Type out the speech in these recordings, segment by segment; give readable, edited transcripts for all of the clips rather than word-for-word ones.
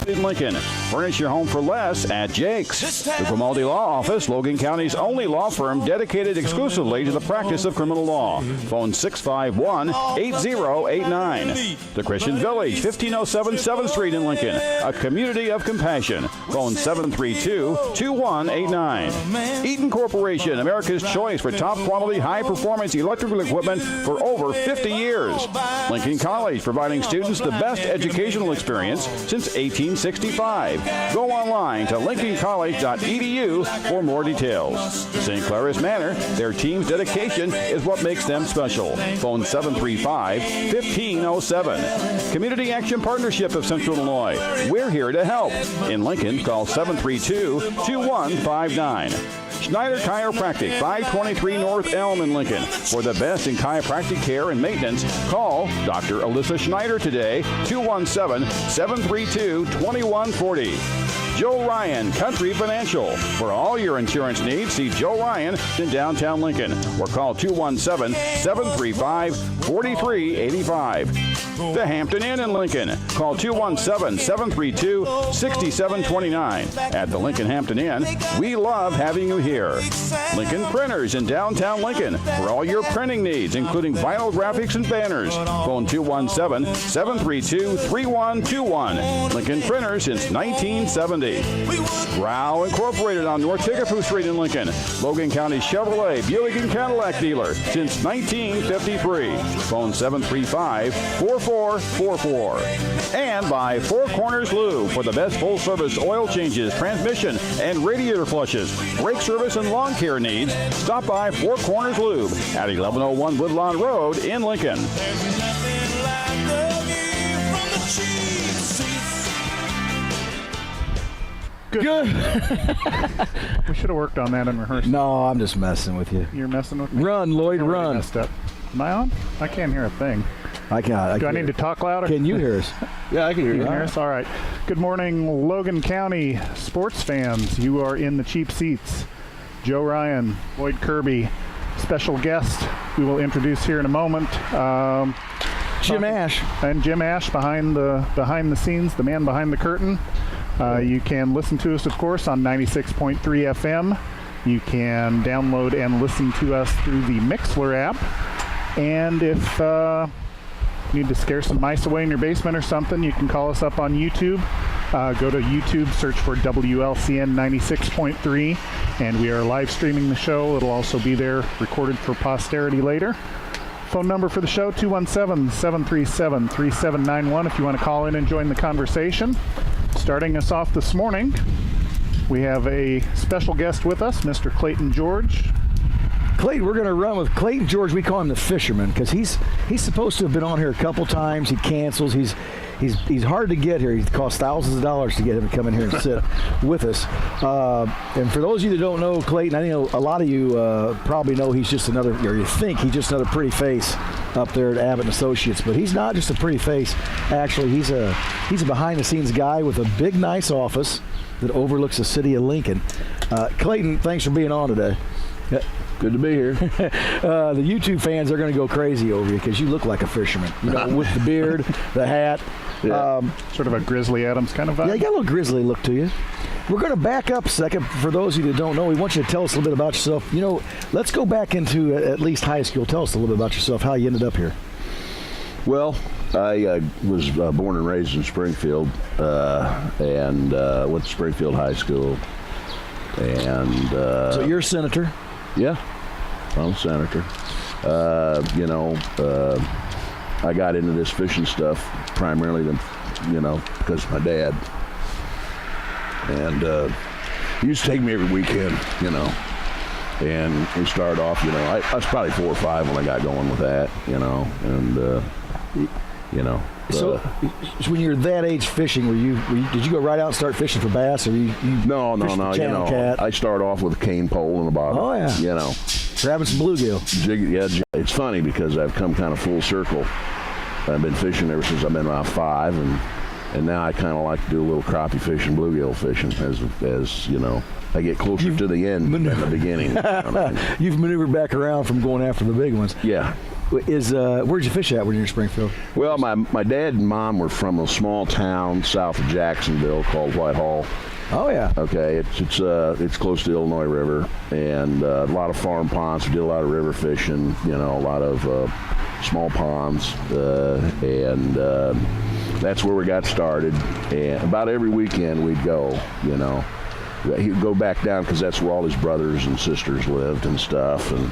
in Lincoln. Furnish your home for less at Jake's. The Grimaldi Law Office, Logan County's only law firm dedicated exclusively to the practice of criminal law. Phone 651-8089. The Christian Village, 1507 7th Street in Lincoln, a community of compassion. Phone 732-2189. Eaton Corporation, America's choice for top quality, high-performance electrical equipment for over 50 years. Lincoln College, providing students the best educational experience since 1865. Go online to lincolncollege.edu for more details. St. Claris Manor, their team's dedication is what makes them special. Phone 735-1507. Community Action Partnership of Central Illinois. We're here to help. In Lincoln, call 732-2159. Schneider Chiropractic, 523 North Elm in Lincoln. For the best in chiropractic care and maintenance, call Dr. Alyssa Schneider today, 217-732-2140. Joe Ryan, Country Financial. For all your insurance needs, see Joe Ryan in downtown Lincoln or call 217-735-4385. The Hampton Inn in Lincoln. Call 217-732-6729. At the Lincoln Hampton Inn, we love having you here. Lincoln Printers in downtown Lincoln. For all your printing needs, including vinyl graphics and banners. Phone 217-732-3121. Lincoln Printers since 1970. Grau Incorporated on North Kickapoo Street in Lincoln. Logan County Chevrolet, Buick, and Cadillac dealer since 1953. Phone 735-4444. And by Four Corners Lube for the best full-service oil changes, transmission, and radiator flushes, brake service, and lawn care needs. Stop by Four Corners Lube at 1101 Woodlawn Road in Lincoln. Good. We should have worked on that in rehearsal. No, I'm just messing with you. You're messing with me? Run, Loyd, run. Messed up. Am I on? I can't hear a thing. I can't. Do I need to talk louder? Can you hear us? Yeah, I can hear you. You can hear us? All right. Good morning, Logan County sports fans. You are in the cheap seats. Joe Ryan, Loyd Kirby, special guest we will introduce here in a moment. Jim Ash. And Jim Ash behind the scenes, the man behind the curtain. You can listen to us, of course, on 96.3 FM. You can download and listen to us through the Mixler app. And if you need to scare some mice away in your basement or something, you can call us up on YouTube. Go to YouTube, search for WLCN 96.3, and we are live streaming the show. It'll also be there recorded for posterity later. Phone number for the show, 217-737-3791 if you want to call in and join the conversation. Starting us off this morning, we have a special guest with us, Mr. Clayton George. Clayton, we're going to run with Clayton George. We call him the fisherman because he's supposed to have been on here a couple times. He cancels. He's hard to get here. He costs thousands of dollars to get him to come in here and sit with us. And for those of you that don't know Clayton, I know a lot of you probably know he's just another, or you think he's just another pretty face up there at Abbott & Associates, but he's not just a pretty face. Actually, he's a behind-the-scenes guy with a big, nice office that overlooks the city of Lincoln. Clayton, thanks for being on today. Good to be here. The YouTube fans are going to go crazy over you because you look like a fisherman. You know, with the beard, the hat. Yeah. Sort of a Grizzly Adams kind of vibe. Yeah, you got a little grizzly look to you. We're going to back up a second. For those of you that don't know, we want you to tell us a little bit about yourself. You know, let's go back into at least high school. Tell us a little bit about yourself, how you ended up here. Well, I was born and raised in Springfield and went to Springfield High School. And so you're a senator? Yeah, I'm a senator. I got into this fishing stuff primarily, because of my dad. And he used to take me every weekend, And we started off, I was probably 4 or 5 when I got going with that, So when you're that age fishing, did you go right out and start fishing for bass, or you No. Cat? I started off with a cane pole and a bottom. Oh yeah. Grabbing some bluegill. It's funny because I've come kind of full circle. I've been fishing ever since I've been about 5, and now I kind of like to do a little crappie fishing, bluegill fishing as I get closer to the end than the beginning. You've maneuvered back around from going after the big ones. Yeah. Where'd you fish at when you were in Springfield? Well, my dad and mom were from a small town south of Jacksonville called Whitehall. Oh yeah. Okay, it's close to the Illinois River, and a lot of farm ponds. We did a lot of river fishing, a lot of small ponds, and that's where we got started. And about every weekend we'd go, He'd go back down because that's where all his brothers and sisters lived and stuff, and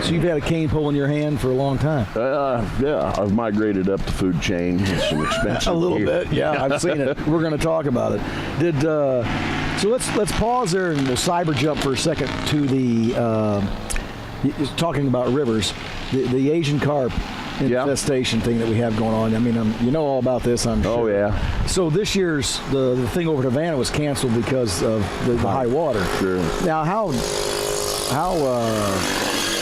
So you've had a cane pole in your hand for a long time. Yeah, I've migrated up the food chain. It's some expensive. A little gear. bit, yeah. I've seen it. We're going to talk about it. So let's pause there and we'll cyber jump for a second to the talking about rivers, the Asian carp infestation thing that we have going on. I mean, you know all about this, I'm sure. Oh yeah. So this year's the thing over at Havana was canceled because of the high water. Sure. Now how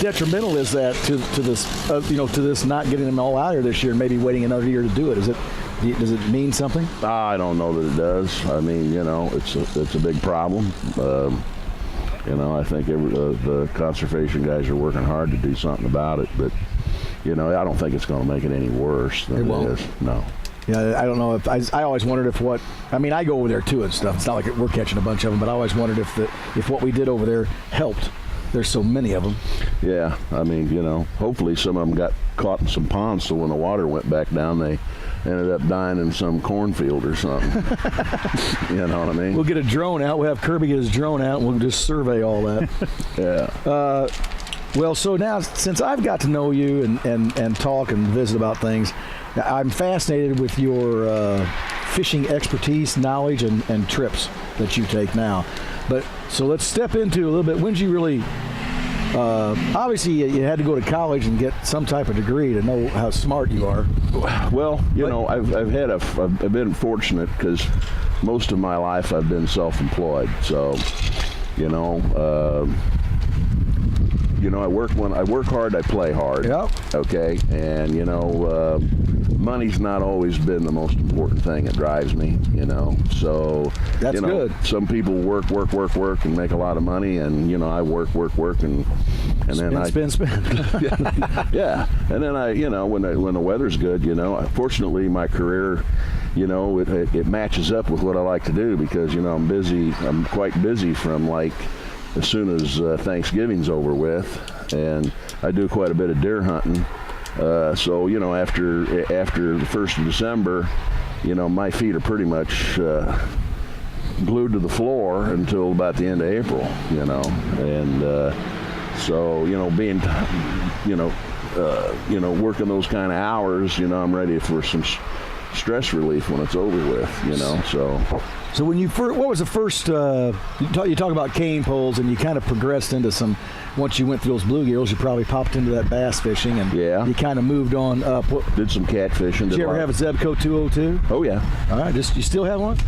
detrimental is that to this to this not getting them all out here this year and maybe waiting another year to do it? Does it mean something? I don't know that it does. I mean, it's a big problem. I think the conservation guys are working hard to do something about it, but I don't think it's going to make it any worse than it is. No. Yeah, I don't know if I always wondered if I go over there too and stuff. It's not like we're catching a bunch of them, but I always wondered if what we did over there helped. There's so many of them. Yeah, I mean, hopefully some of them got caught in some ponds, so when the water went back down, they ended up dying in some cornfield or something. You know what I mean? We'll get a drone out. We'll have Kirby get his drone out, and we'll just survey all that. Yeah. Well, so now, since I've got to know you and talk and visit about things, I'm fascinated with your fishing expertise, knowledge, and trips that you take now. But so let's step into a little bit. When did you really? Obviously, you had to go to college and get some type of degree to know how smart you are. Well, I've been fortunate because most of my life I've been self-employed. So, I work hard, I play hard. Yep. Okay, and money's not always been the most important thing. It drives me. So that's good. Some people work and make a lot of money, and I work and then spend. Yeah, and then when the weather's good, fortunately my career, it matches up with what I like to do because I'm busy. I'm quite busy from as soon as Thanksgiving's over with, and I do quite a bit of deer hunting. So after the 1st of December, my feet are pretty much glued to the floor until about the end of April. And so being working those kind of hours, I'm ready for some stress relief when it's over with. So when what was the first, you talk about cane poles and you kind of progressed into once you went through those bluegills, you probably popped into that bass fishing and you kind of moved on up. Did some catfishing. Did you ever have a Zebco 202? Oh yeah. All right, you still have one?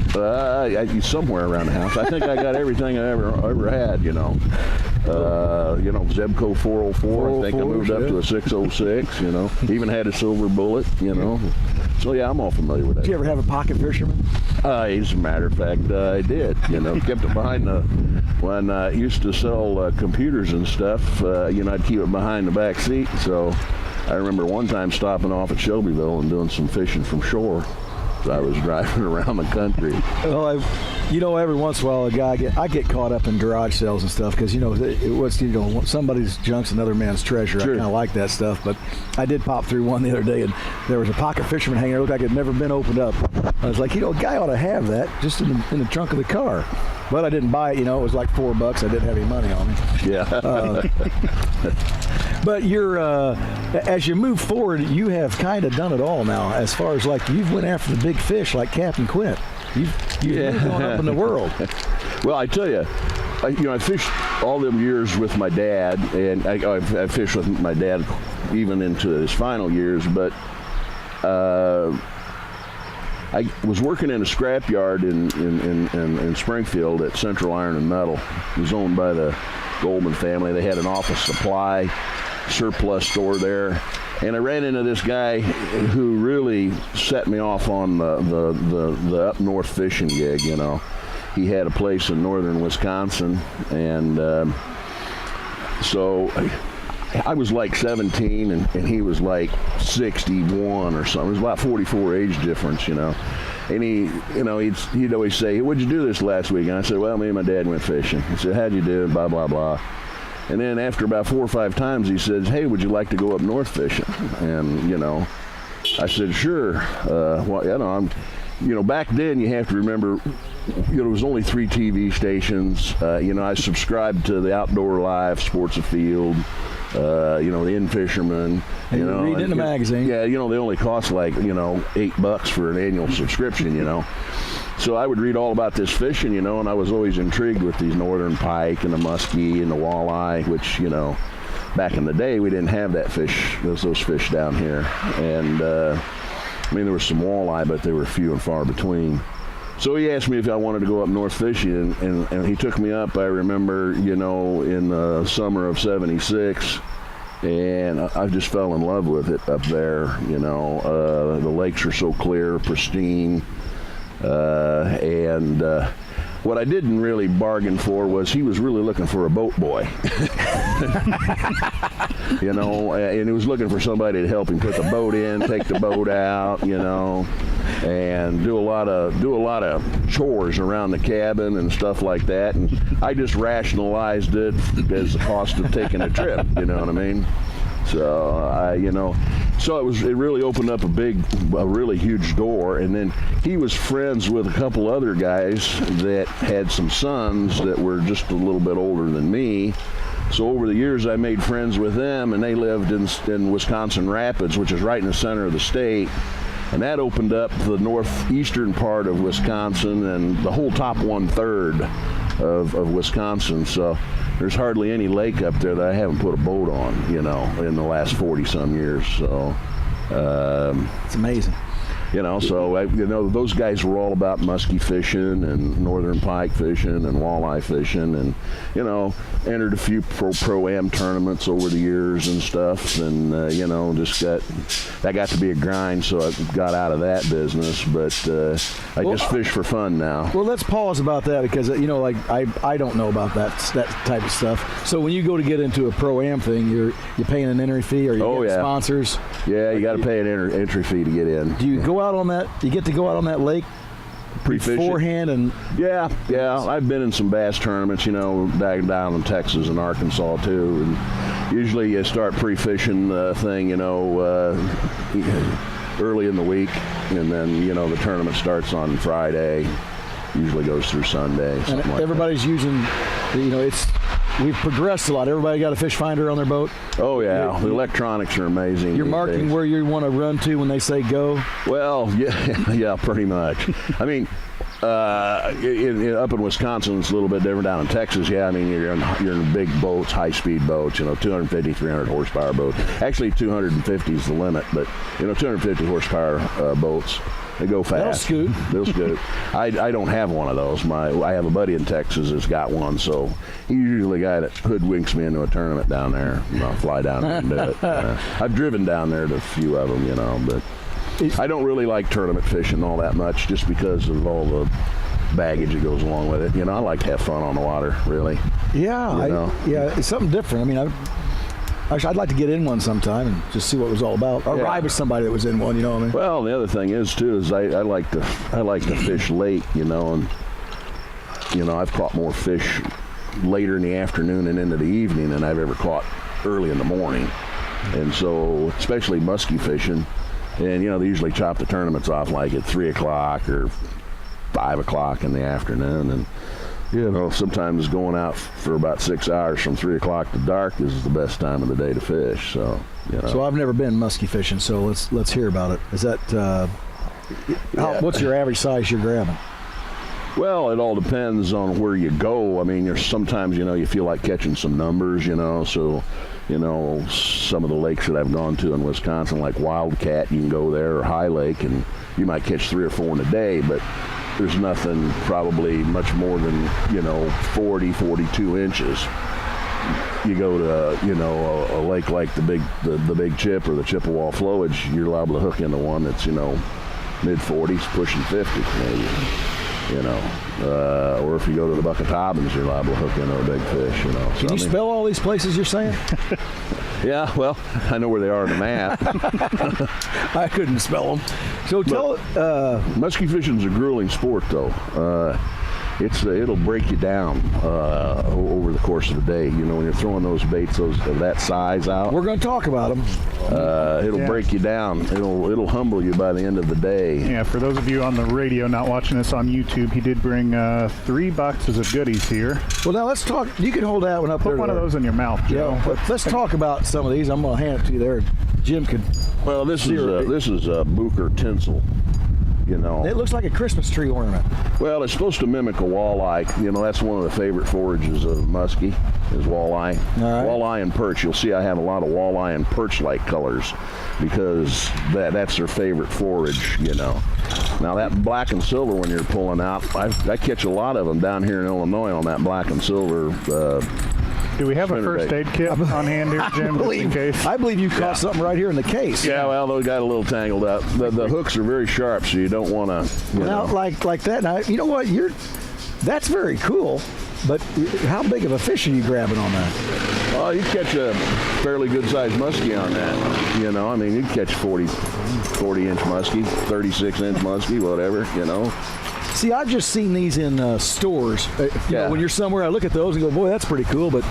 Somewhere around the house. I think I got everything I ever had, Zebco 404, I think I moved up to a 606, even had a silver bullet, So yeah, I'm all familiar with that. Did you ever have a pocket fisherman? As a matter of fact, I did. Kept it behind when I used to sell computers and stuff. I'd keep it behind the back seat. So I remember one time stopping off at Shelbyville and doing some fishing from shore. I was driving around the country. Well, every once in a while, I get caught up in garage sales and stuff because somebody's junk's another man's treasure. Sure. I kind of like that stuff, but I did pop through one the other day, and there was a pocket fisherman hanging. It looked like it had never been opened up. I was like, a guy ought to have that just in the trunk of the car. But I didn't buy it. It was like $4. I didn't have any money on me. Yeah. But as you move forward, you have kind of done it all now. As far as you've went after the big fish like Captain Quint. You've moved on up in the world. Well, I tell you, I fished all them years with my dad, and I fished with my dad even into his final years. But I was working in a scrapyard in Springfield at Central Iron and Metal. It was owned by the Goldman family. They had an office supply surplus store there. And I ran into this guy who really set me off on the up north fishing gig, He had a place in northern Wisconsin, and so I was like 17 and he was like 61 or something. It was about 44 age difference, And he'd always say, "What'd you do this last week?" And I said, "Well, me and my dad went fishing." He said, "How'd you do?" Blah, blah, blah. And then after about 4 or 5 times, he says, "Hey, would you like to go up north fishing?" And, I said, "Sure." Back then you have to remember, there was only 3 TV stations. I subscribed to the Outdoor Life, Sports Afield, the In Fisherman. And you read it in the magazine. Yeah, they only cost like, $8 for an annual subscription, So I would read all about this fishing, and I was always intrigued with these northern pike and the muskie and the walleye, which, back in the day we didn't have that fish, those fish down here. And there was some walleye, but they were few and far between. So he asked me if I wanted to go up north fishing, and he took me up, I remember, in the summer of '76. And I just fell in love with it up there. The lakes are so clear, pristine. What I didn't really bargain for was he was really looking for a boat boy. And he was looking for somebody to help him put the boat in, take the boat out, and do a lot of chores around the cabin and stuff like that. And I just rationalized it as the cost of taking a trip, you know what I mean? So it really opened up a really huge door. And then he was friends with a couple other guys that had some sons that were just a little bit older than me. So over the years, I made friends with them, and they lived in Wisconsin Rapids, which is right in the center of the state. And that opened up the northeastern part of Wisconsin and the whole top 1/3 of Wisconsin. So there's hardly any lake up there that I haven't put a boat on, in the last 40-some years. So it's amazing. Those guys were all about muskie fishing and northern pike fishing and walleye fishing, and entered a few pro-am tournaments over the years and stuff, and that got to be a grind, so I got out of that business. But I just fish for fun now. Well, let's pause about that, because I don't know about that type of stuff. So when you go to get into a pro-am thing, you're paying an entry fee, or you get sponsors? Yeah, you got to pay an entry fee to get in. Do you go out on that? You get to go out on that lake beforehand? And yeah, I've been in some bass tournaments, down in Texas and Arkansas too. And usually you start pre-fishing the thing, early in the week, and then the tournament starts on Friday. Usually goes through Sunday. And everybody's using, we've progressed a lot. Everybody got a fish finder on their boat. Oh yeah, the electronics are amazing. You're marking where you want to run to when they say go. Well, yeah, pretty much. I mean, up in Wisconsin, it's a little bit different. Down in Texas, you're in big boats, high-speed boats. 250, 300 horsepower boats. Actually, 250 is the limit, but 250 horsepower boats. They go fast. They'll scoot. I don't have one of those. I have a buddy in Texas that's got one, so he's usually the guy that hoodwinks me into a tournament down there. I'll fly down there and do it. I've driven down there to a few of them, but I don't really like tournament fishing all that much, just because of all the baggage that goes along with it. I like to have fun on the water, really. Yeah, it's something different. I mean, I'd like to get in one sometime and just see what it was all about. Or ride with somebody that was in one, what I mean? Well, the other thing is too is I like to fish late, and I've caught more fish later in the afternoon and into the evening than I've ever caught early in the morning. And so, especially muskie fishing, and they usually chop the tournaments off like at 3 o'clock or 5 o'clock in the afternoon, and sometimes going out for about 6 hours from 3 o'clock to dark is the best time of the day to fish. So, So I've never been muskie fishing, so let's hear about it. Is that what's your average size you're grabbing? Well, it all depends on where you go. I mean, there's sometimes you feel like catching some numbers. So some of the lakes that I've gone to in Wisconsin, like Wildcat, you can go there, or High Lake, and you might catch 3 or 4 in a day, but there's nothing probably much more than 40, 42 inches. You go to a lake like the Big Chip or the Chippewa flowage, you're liable to hook into one that's mid 40s, pushing 50 maybe. you know. Or if you go to the Bucket Hobbins, you're liable to hook into a big fish, you know. Can you spell all these places you're saying? Yeah, well, I know where they are on the map. I couldn't spell them. So tell muskie fishing's a grueling sport, though. It'll break you down over the course of the day. You know, when you're throwing those baits of that size out. We're going to talk about them. It'll break you down. It'll humble you by the end of the day. Yeah, for those of you on the radio not watching this on YouTube, he did bring 3 boxes of goodies here. Well, now let's talk. You can hold that one up. Put one of those in your mouth, Joe. Yeah, let's talk about some of these. I'm going to hand it to you there. Jim could. Well, this is a Booker tinsel. You know, it looks like a Christmas tree ornament. Well, it's supposed to mimic a walleye. You know, that's one of the favorite forages of muskie is walleye. All right. Walleye and perch. You'll see I have a lot of walleye and perch-like colors because that's their favorite forage. You know. Now that black and silver one you're pulling out, I catch a lot of them down here in Illinois on that black and silver. Do we have a first aid kit on hand here, Jim, just in case? I believe you caught something right here in the case. Yeah, well, they got a little tangled up. The hooks are very sharp, so you don't want to. Now, like that. Now, you know what? That's very cool. But how big of a fish are you grabbing on that? Well, you catch a fairly good-sized muskie on that. You know, I mean, you catch 40-inch muskie, 36-inch muskie, whatever. You know. See, I've just seen these in stores. You know, when you're somewhere, I look at those and go, boy, that's pretty cool, but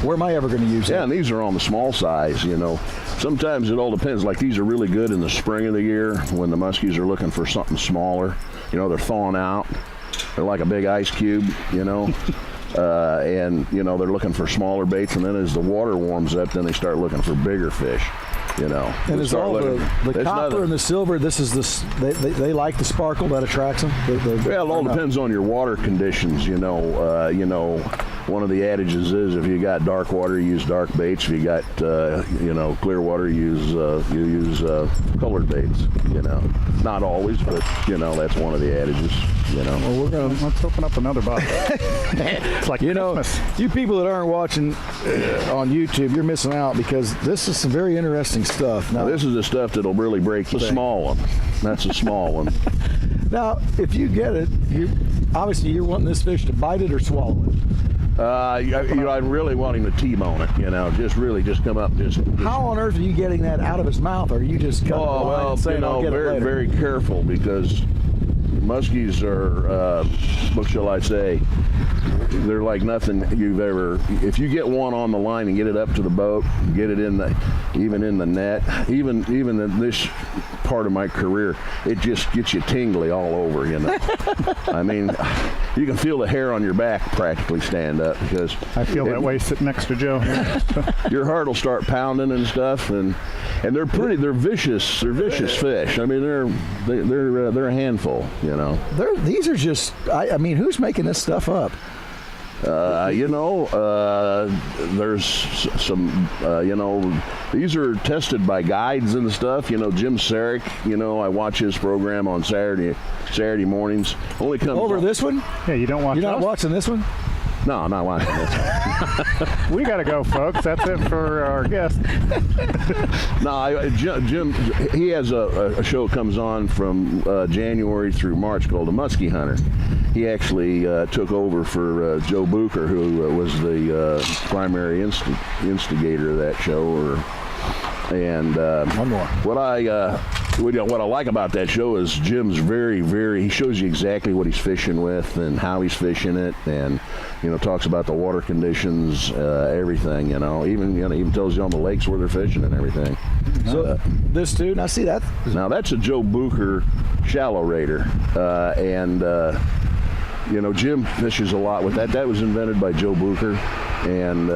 where am I ever going to use it? Yeah, and these are on the small size, you know. Sometimes it all depends. Like, these are really good in the spring of the year when the muskies are looking for something smaller. You know, they're thawing out. They're like a big ice cube, you know. And, you know, they're looking for smaller baits, and then as the water warms up, then they start looking for bigger fish. You know, and is all the copper and the silver? This is they like the sparkle that attracts them. Well, it all depends on your water conditions. You know, one of the adages is if you got dark water, you use dark baits. If you got clear water, you use colored baits. You know, not always, but you know that's one of the adages. You know. Well, let's open up another bottle. It's like Christmas. You people that aren't watching on YouTube, you're missing out because this is some very interesting stuff. Now this is the stuff that'll really break the small one. That's a small one. Now, if you get it, obviously you're wanting this fish to bite it or swallow it. I'm really wanting to T-bone it. You know, just come up. Just. How on earth are you getting that out of his mouth? Or are you just cutting the line and saying, I'll get it later? Very careful because muskies are, what shall I say? They're like nothing you've ever. If you get one on the line and get it up to the boat, get it even in the net, even in this part of my career, it just gets you tingly all over. You know, I mean, you can feel the hair on your back practically stand up because I feel that way sitting next to Joe. Your heart will start pounding and stuff, and they're vicious. They're vicious fish. I mean, they're a handful. You know, these are just. I mean, who's making this stuff up? There's some, these are tested by guides and stuff. You know, Jim Sarek, you know, I watch his program on Saturday mornings. Only comes over this one? Yeah, you don't watch You're not watching this one? No, I'm not watching this. We got to go, folks. That's it for our guest. No, Jim, he has a show that comes on from January through March called The Muskie Hunter. He actually took over for Joe Booker, who was the primary instigator of that show. And one more. What I like about that show is Jim's he shows you exactly what he's fishing with and how he's fishing it, and you know, talks about the water conditions, everything. You know, even tells you on the lakes where they're fishing and everything. So this dude, I see that. Now that's a Joe Booker shallow raider, and you know, Jim fishes a lot with that. That was invented by Joe Booker, and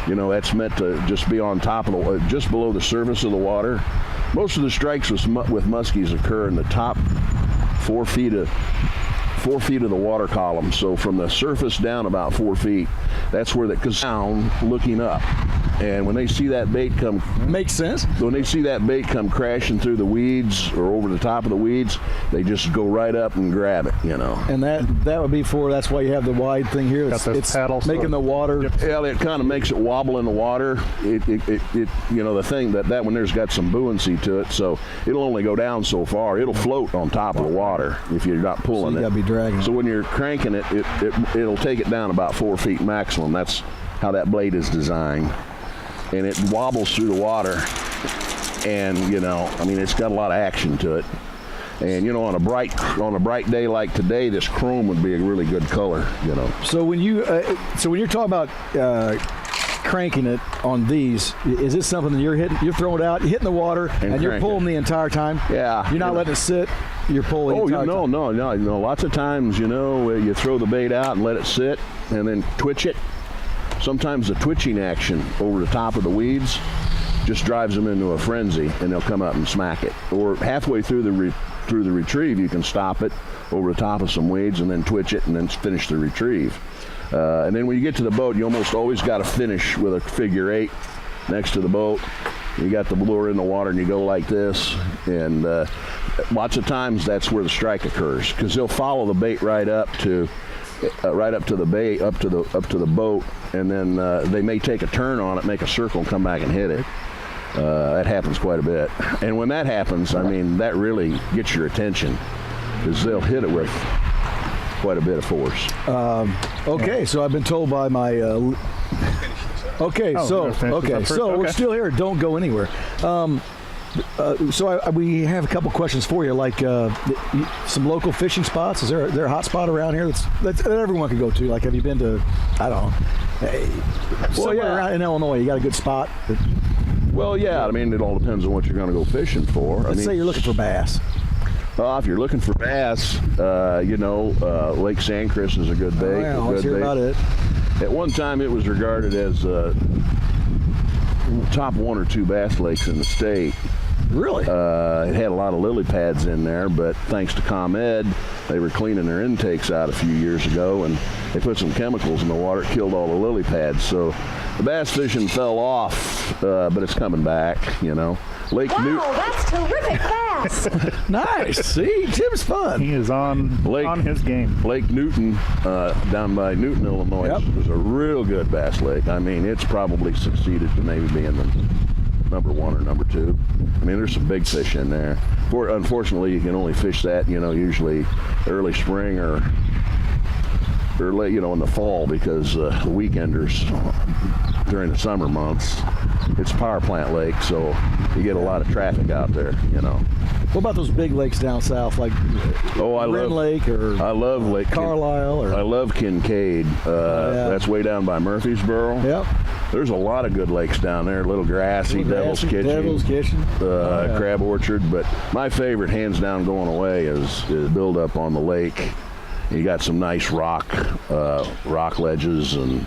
you know, that's meant to just be on top of just below the surface of the water. Most of the strikes with muskies occur in the top 4 feet of the water column. So from the surface down about 4 feet, that's where because down looking up. And when they see that bait come, makes sense. when they see that bait come crashing through the weeds or over the top of the weeds, they just go right up and grab it, you know. And that would be that's why you have the wide thing here. It's paddle making the water. Yeah, it kind of makes it wobble in the water. It you know, the thing that one there's got some buoyancy to it, so it'll only go down so far. It'll float on top of the water if you're not pulling So you it. gotta be dragging it. So when you're cranking it, it'll take it down about 4 feet maximum. That's how that blade is designed. And it wobbles through the water, and you know, I mean, it's got a lot of action to it. And you know, on a bright day like today, this chrome would be a really good color, you know. So when you're talking about cranking it on these, is this something that you're throwing it out, hitting the water, and you're pulling the entire time? Yeah. You're not letting it sit. You're pulling. Oh, the entire time. No. Lots of times, you know, you throw the bait out and let it sit, and then twitch it. Sometimes the twitching action over the top of the weeds just drives them into a frenzy, and they'll come up and smack it. Or halfway through the retrieve, you can stop it over the top of some weeds and then twitch it and then finish the retrieve. And then when you get to the boat, you almost always got to finish with a figure 8 next to the boat. You got the lure in the water and you go like this, and lots of times that's where the strike occurs, because they'll follow the bait right up to the bait, up to the boat, and then they may take a turn on it, make a circle, and come back and hit it. That happens quite a bit, and when that happens, I mean, that really gets your attention, because they'll hit it with quite a bit of force. Okay, so I've been told by my. So we're still here. Don't go anywhere. We have a couple questions for you, like some local fishing spots. Is there a hot spot around here that everyone can go to? Like, have you been to, I don't know, somewhere around in Illinois? You got a good spot? Well, yeah. I mean, it all depends on what you're going to go fishing for. Let's say you're looking for bass. If you're looking for bass, Lake San Chris is a good bait. Yeah, let's hear about it. At one time, it was regarded as top 1 or 2 bass lakes in the state. Really? It had a lot of lily pads in there, but thanks to ComEd, they were cleaning their intakes out a few years ago, and they put some chemicals in the water. It killed all the lily pads. So the bass fishing fell off, but it's coming back, you know. Wow, that's terrific bass. Nice. See, Jim's fun. He is on his game. Lake Newton, down by Newton, Illinois, is a real good bass lake. I mean, it's probably succeeded to maybe being the number 1 or number 2. I mean, there's some big fish in there. Unfortunately, you can only fish that, you know, usually early spring or late, you know, in the fall, because the weekenders during the summer months, it's a power plant lake, so you get a lot of traffic out there, you know. What about those big lakes down south, like Lake, or I love Lake Carlisle, or I love Kincaid. That's way down by Murfreesboro. Yep. There's a lot of good lakes down there. Little Grassy, Devil's Kitchen, Crab Orchard. But my favorite, hands down, going away is build up on the lake. You got some nice rock ledges, and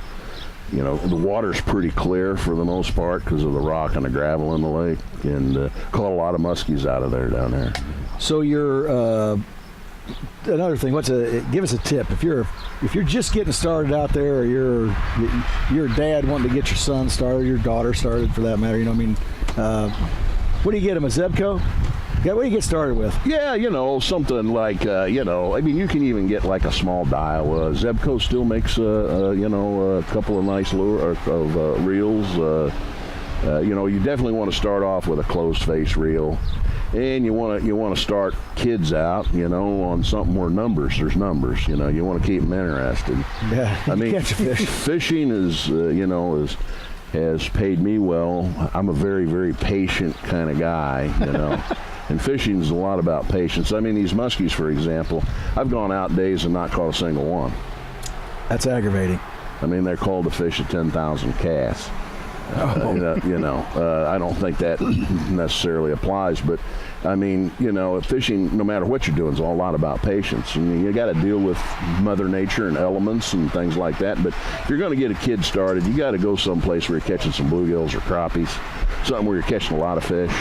you know, the water's pretty clear for the most part because of the rock and the gravel in the lake, and caught a lot of muskies out of there down there. So you're another thing. Give us a tip if you're just getting started out there, or you're a dad wanting to get your son started, your daughter started for that matter. You know, I mean, what do you get them, a Zebco? Yeah, what do you get started with? Yeah, you know, something like, you know, I mean, you can even get like a small dial. Zebco still makes, you know, a couple of nice reels. You know, you definitely want to start off with a closed face reel. And you want to start kids out, you know, on something where there's numbers, you know. You want to keep them interested. Yeah, I mean, catch a fish. Fishing is, you know, has paid me well. I'm a very, very patient kind of guy, you know. And fishing is a lot about patience. I mean, these muskies, for example, I've gone out days and not caught a single one. That's aggravating. I mean, they're called to fish at 10,000 casts. You know, I don't think that necessarily applies, but I mean, you know, fishing, no matter what you're doing, is a lot about patience. I mean, you got to deal with Mother Nature and elements and things like that. But if you're going to get a kid started, you got to go someplace where you're catching some bluegills or crappies, something where you're catching a lot of fish.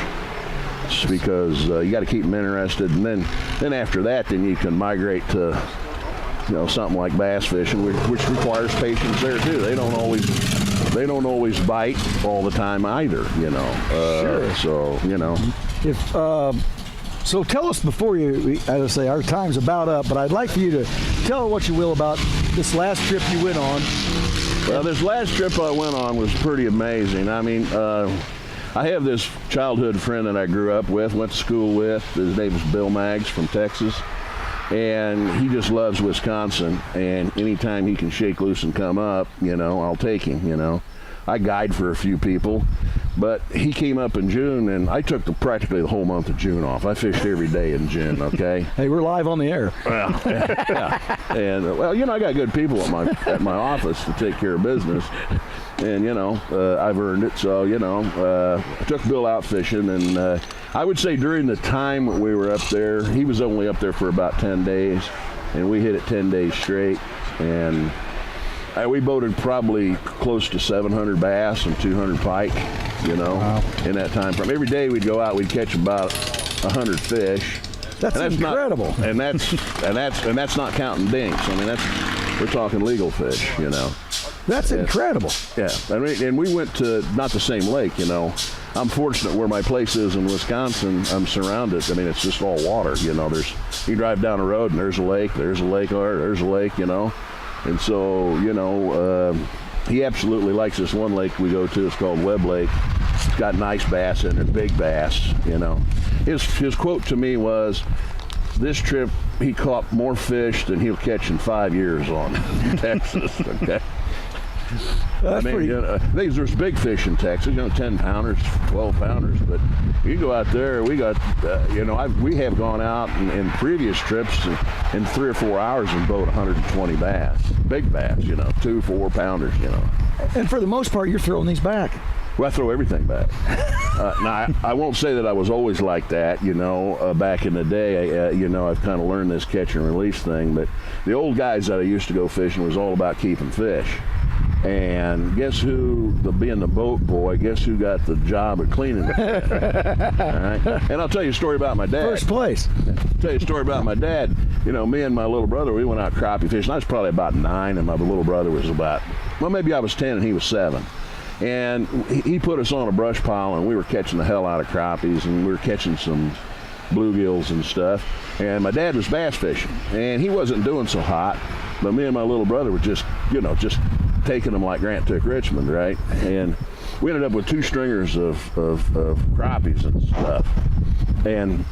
Just because you got to keep them interested, and then after that, then you can migrate to, you know, something like bass fishing, which requires patience there too. They don't always they don't always bite all the time either, you know. Sure. So, you know. So tell us before you, as I say, our time's about up, but I'd like for you to tell what you will about this last trip you went on. Well, this last trip I went on was pretty amazing. I mean, I have this childhood friend that I grew up with, went to school with. His name is Bill Maggs from Texas. And he just loves Wisconsin. And anytime he can shake loose and come up, you know, I'll take him, you know. I guide for a few people. But he came up in June, and I took practically the whole month of June off. I fished every day in June, okay? Hey, we're live on the air. Well, yeah. And, well, you know, I got good people at my office to take care of business. And, you know, I've earned it. So, you know, I took Bill out fishing. And I would say during the time we were up there, he was only up there for about 10 days. And we hit it 10 days straight. And we boated probably close to 700 bass and 200 pike, you know, in that time frame. Every day we'd go out, we'd catch about 100 fish. That's incredible. And that's not counting dinks. I mean, we're talking legal fish, you know. That's incredible. Yeah, I mean, and we went to not the same lake, you know. I'm fortunate where my place is in Wisconsin. I'm surrounded. I mean, it's just all water, you know. You drive down the road and there's a lake, you know. And so, you know, he absolutely likes this one lake we go to. It's called Webb Lake. It's got nice bass in it, big bass, you know. His quote to me was, this trip he caught more fish than he'll catch in 5 years on Texas, okay? That's I mean, you know, there's big fish in Texas, you know, 10 pounders, 12 pounders, but you go out there, we got, you know, we have gone out in previous trips in 3 or 4 hours and boat 120 bass, big bass, you know, 2-4 pounders, you know. And for the most part, you're throwing these back. Well, I throw everything back. Now, I won't say that I was always like that, you know, back in the day. You know, I've kind of learned this catch and release thing, but the old guys that I used to go fishing was all about keeping fish. And guess who, being the boat boy, guess who got the job of cleaning the fish? All right? And I'll tell you a story about my dad. First place. I'll tell you a story about my dad. You know, me and my little brother, we went out crappie fishing. I was probably about 9, and my little brother was about, well, maybe I was 10 and he was 7. And he put us on a brush pile, and we were catching the hell out of crappies, and we were catching some bluegills and stuff. And my dad was bass fishing, and he wasn't doing so hot, but me and my little brother were just, you know, just taking them like Grant took Richmond, right? And we ended up with 2 stringers of crappies and stuff. And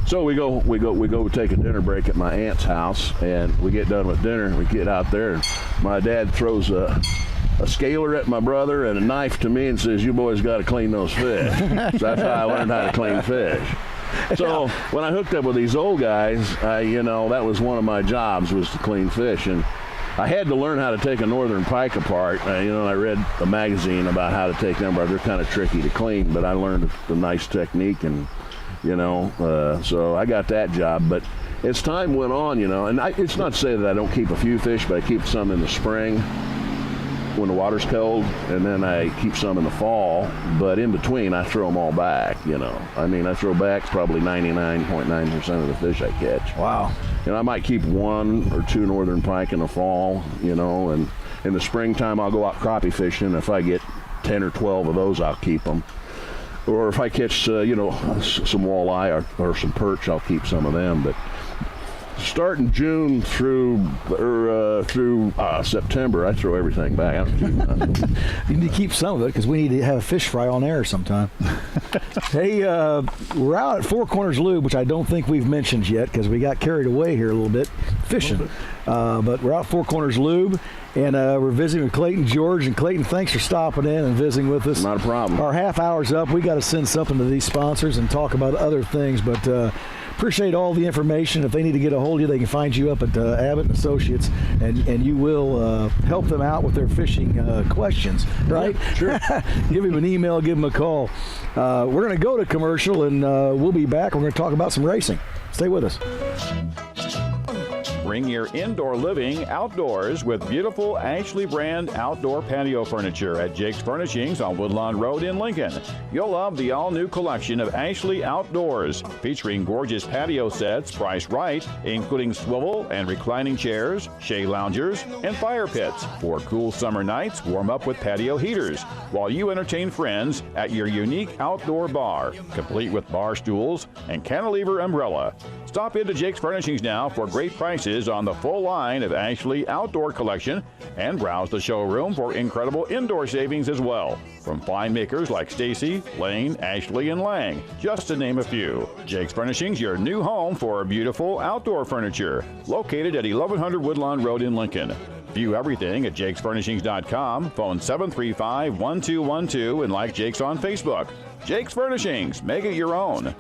so we go take a dinner break at my aunt's house, and we get done with dinner, and we get out there, and my dad throws a scaler at my brother and a knife to me and says, "You boys got to clean those fish." So that's how I learned how to clean fish. So when I hooked up with these old guys, you know, that was one of my jobs, was to clean fish. And I had to learn how to take a northern pike apart. You know, I read a magazine about how to take them apart. They're kind of tricky to clean, but I learned the nice technique, and, you know, so I got that job. But as time went on, you know, and it's not to say that I don't keep a few fish, but I keep some in the spring when the water's cold, and then I keep some in the fall, but in between I throw them all back, you know. I mean, I throw back probably 99.9% of the fish I catch. Wow. You know, I might keep 1 or 2 northern pike in the fall, you know, and in the springtime I'll go out crappie fishing. If I get 10 or 12 of those, I'll keep them. Or if I catch, you know, some walleye or some perch, I'll keep some of them. But starting June through September, I throw everything back. I don't keep nothing. You need to keep some of it, because we need to have a fish fry on air sometime. Hey, we're out at Four Corners Lube, which I don't think we've mentioned yet, because we got carried away here a little bit fishing. But we're out at Four Corners Lube, and we're visiting with Clayton George. And Clayton, thanks for stopping in and visiting with us. Not a problem. Our half hour's up. We got to send something to these sponsors and talk about other things, but appreciate all the information. If they need to get a hold of you, they can find you up at Abbott & Associates, and you will help them out with their fishing questions, right? Yeah, sure. Give him an email, give him a call. We're going to go to commercial, and we'll be back. We're going to talk about some racing. Stay with us. Bring your indoor living outdoors with beautiful Ashley brand outdoor patio furniture at Jake's Furnishings on Woodlawn Road in Lincoln. You'll love the all-new collection of Ashley Outdoors, featuring gorgeous patio sets priced right, including swivel and reclining chairs, shade loungers, and fire pits. For cool summer nights, warm up with patio heaters while you entertain friends at your unique outdoor bar, complete with bar stools and cantilever umbrella. Stop into Jake's Furnishings now for great prices on the full line of Ashley Outdoor Collection, and browse the showroom for incredible indoor savings as well. From fine makers like Stacy, Lane, Ashley, and Lang, just to name a few. Jake's Furnishings, your new home for beautiful outdoor furniture. Located at 1100 Woodlawn Road in Lincoln. View everything at jakesfurnishings.com, phone 735-1212, and like Jake's on Facebook. Jake's Furnishings, make it your own.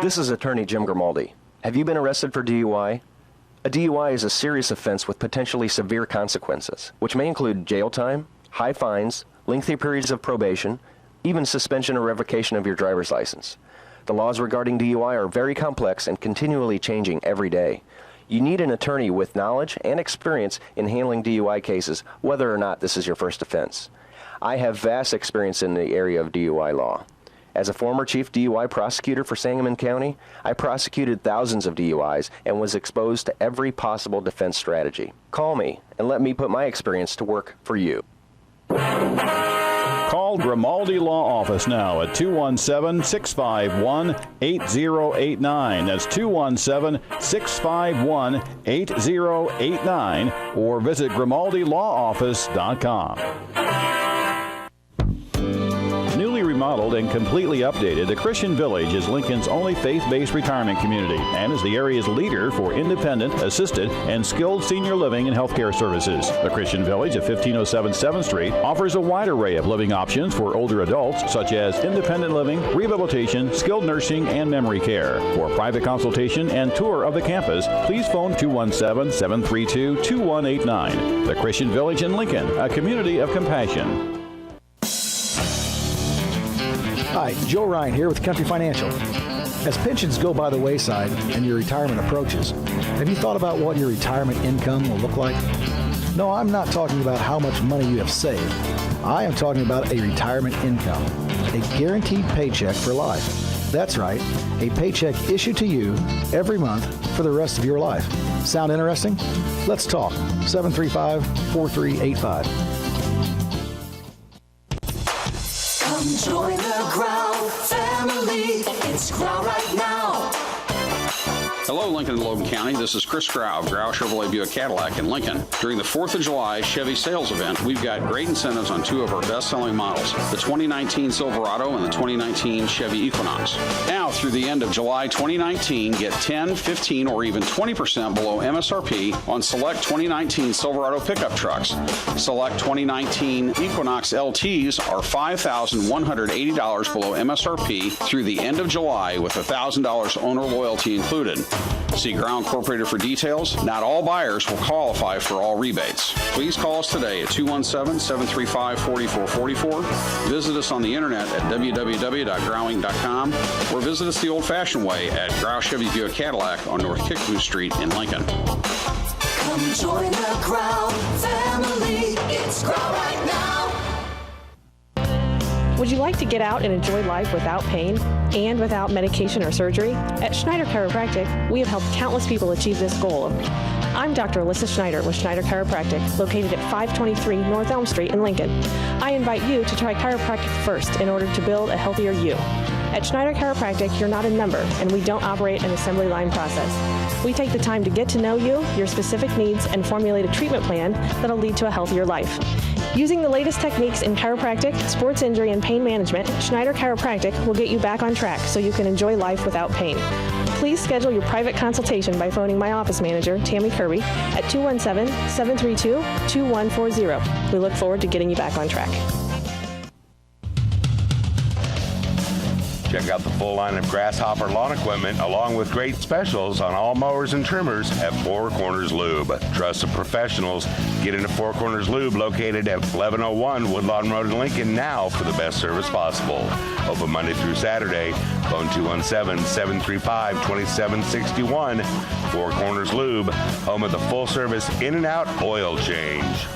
This is Attorney Jim Grimaldi. Have you been arrested for DUI? A DUI is a serious offense with potentially severe consequences, which may include jail time, high fines, lengthy periods of probation, even suspension or revocation of your driver's license. The laws regarding DUI are very complex and continually changing every day. You need an attorney with knowledge and experience in handling DUI cases, whether or not this is your first offense. I have vast experience in the area of DUI law. As a former chief DUI prosecutor for Sangamon County, I prosecuted thousands of DUIs and was exposed to every possible defense strategy. Call me and let me put my experience to work for you. Call Grimaldi Law Office now at 217-651-8089. That's 217-651-8089, or visit GrimaldiLawOffice.com. Newly remodeled and completely updated, the Christian Village is Lincoln's only faith-based retirement community and is the area's leader for independent, assisted, and skilled senior living and healthcare services. The Christian Village at 1507 7th Street offers a wide array of living options for older adults, such as independent living, rehabilitation, skilled nursing, and memory care. For private consultation and tour of the campus, please phone 217-732-2189. The Christian Village in Lincoln, a community of compassion. Hi, Joe Ryan here with Country Financial. As pensions go by the wayside and your retirement approaches, have you thought about what your retirement income will look like? No, I'm not talking about how much money you have saved. I am talking about a retirement income, a guaranteed paycheck for life. That's right, a paycheck issued to you every month for the rest of your life. Sound interesting? Let's talk. 735-4385. Come join the Growl family. It's Growl right now. Hello, Lincoln and Logan County. This is Chris Grau of Grau Chevrolet Buick Cadillac in Lincoln. During the 4th of July Chevy sales event, we've got great incentives on two of our best-selling models, the 2019 Silverado and the 2019 Chevy Equinox. Now, through the end of July 2019, get 10, 15, or even 20% below MSRP on select 2019 Silverado pickup trucks. Select 2019 Equinox LTs are $5,180 below MSRP through the end of July with $1,000 owner loyalty included. See Ground Incorporated for details. Not all buyers will qualify for all rebates. Please call us today at 217-735-4444. Visit us on the internet at www.growing.com, or visit us the old-fashioned way at Grau Chevy Buick Cadillac on North Kickapoo Street in Lincoln. Come join the Growl family. It's Growl right now. Would you like to get out and enjoy life without pain and without medication or surgery? At Schneider Chiropractic, we have helped countless people achieve this goal. I'm Dr. Alyssa Schneider with Schneider Chiropractic, located at 523 North Elm Street in Lincoln. I invite you to try chiropractic first in order to build a healthier you. At Schneider Chiropractic, you're not a number, and we don't operate an assembly line process. We take the time to get to know you, your specific needs, and formulate a treatment plan that'll lead to a healthier life. Using the latest techniques in chiropractic, sports injury, and pain management, Schneider Chiropractic will get you back on track so you can enjoy life without pain. Please schedule your private consultation by phoning my office manager, Tammy Kirby, at 217-732-2140. We look forward to getting you back on track. Check out the full line of Grasshopper lawn equipment along with great specials on all mowers and trimmers at Four Corners Lube. Trusted professionals. Get into Four Corners Lube located at 1101 Woodlawn Road in Lincoln now for the best service possible. Open Monday through Saturday. Phone 217-735-2761. Four Corners Lube, home of the full service in and out oil change.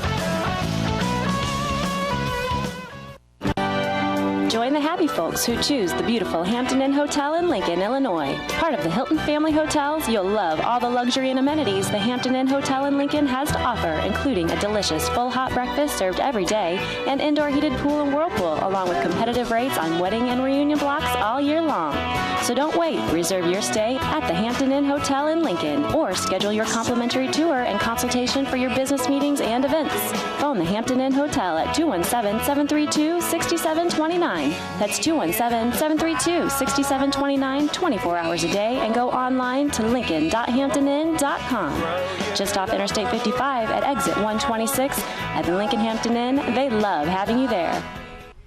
Join the happy folks who choose the beautiful Hampton Inn Hotel in Lincoln, Illinois. Part of the Hilton family hotels, you'll love all the luxury and amenities the Hampton Inn Hotel in Lincoln has to offer, including a delicious full hot breakfast served every day, an indoor heated pool and whirlpool, along with competitive rates on wedding and reunion blocks all year long. So don't wait. Reserve your stay at the Hampton Inn Hotel in Lincoln, or schedule your complimentary tour and consultation for your business meetings and events. Phone the Hampton Inn Hotel at 217-732-6729. That's 217-732-6729, 24 hours a day, and go online to lincoln.hamptoninn.com. Just off Interstate 55 at exit 126 at the Lincoln Hampton Inn. They love having you there.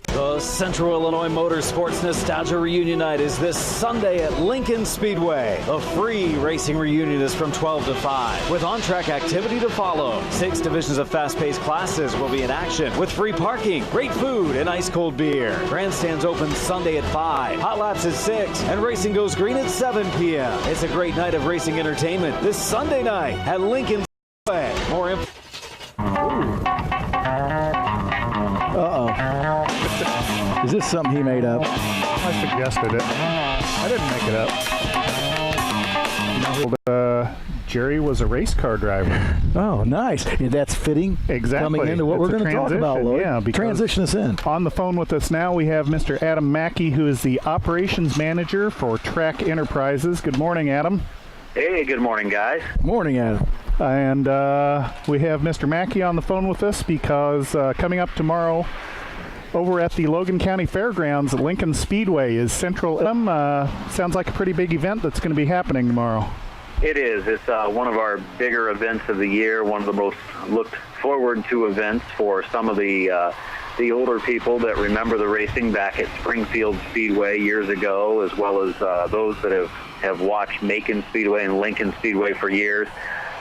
The Central Illinois Motorsports Nostalgia Reunion Night is this Sunday at Lincoln Speedway. A free racing reunion is from 12 to 5, with on-track activity to follow. 6 divisions of fast-paced classes will be in action, with free parking, great food, and ice-cold beer. Grandstands open Sunday at 5, hot laps at 6, and racing goes green at 7 p.m. It's a great night of racing entertainment this Sunday night at Lincoln Speedway. More info. Is this something he made up? I suggested it. I didn't make it up. Jerry was a race car driver. Oh, nice. That's fitting. Exactly. Coming into what we're going to talk about, Loyd. Yeah, transition us in. On the phone with us now, we have Mr. Adam Mackey, who is the operations manager for Track Enterprises. Good morning, Adam. Hey, good morning, guys. Morning, Adam. And we have Mr. Mackey on the phone with us because coming up tomorrow over at the Logan County Fairgrounds, Lincoln Speedway is Central. Sounds like a pretty big event that's going to be happening tomorrow. It is. It's one of our bigger events of the year, one of the most looked forward to events for some of the older people that remember the racing back at Springfield Speedway years ago, as well as those that have watched Macon Speedway and Lincoln Speedway for years.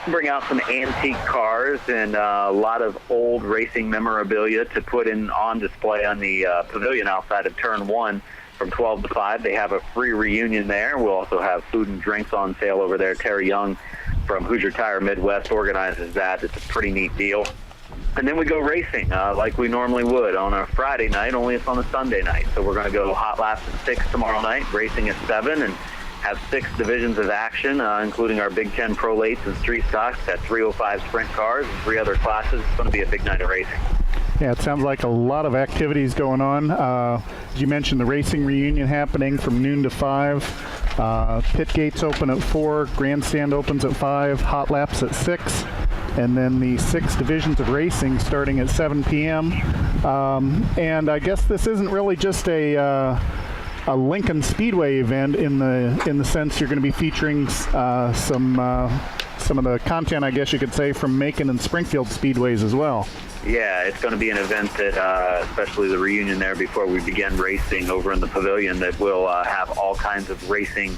Bring out some antique cars and a lot of old racing memorabilia to put on display on the pavilion outside of Turn 1 from 12 to 5. They have a free reunion there. We'll also have food and drinks on sale over there. Terry Young from Hoosier Tire Midwest organizes that. It's a pretty neat deal. And then we go racing like we normally would on a Friday night, only it's on a Sunday night. So we're going to go hot laps at 6 tomorrow night, racing at 7, and have 6 divisions of action, including our Big Ten Pro Lates and Street Stocks, at 305 sprint cars and 3 other classes. It's going to be a big night of racing. Yeah, it sounds like a lot of activities going on. You mentioned the racing reunion happening from noon to 5. Pit gates open at 4. Grandstand opens at 5. Hot laps at 6. And then the 6 divisions of racing starting at 7 p.m. And I guess this isn't really just a Lincoln Speedway event in the sense you're going to be featuring some of the content, I guess you could say, from Macon and Springfield Speedways as well. Yeah, it's going to be an event that, especially the reunion there before we begin racing over in the pavilion, that will have all kinds of racing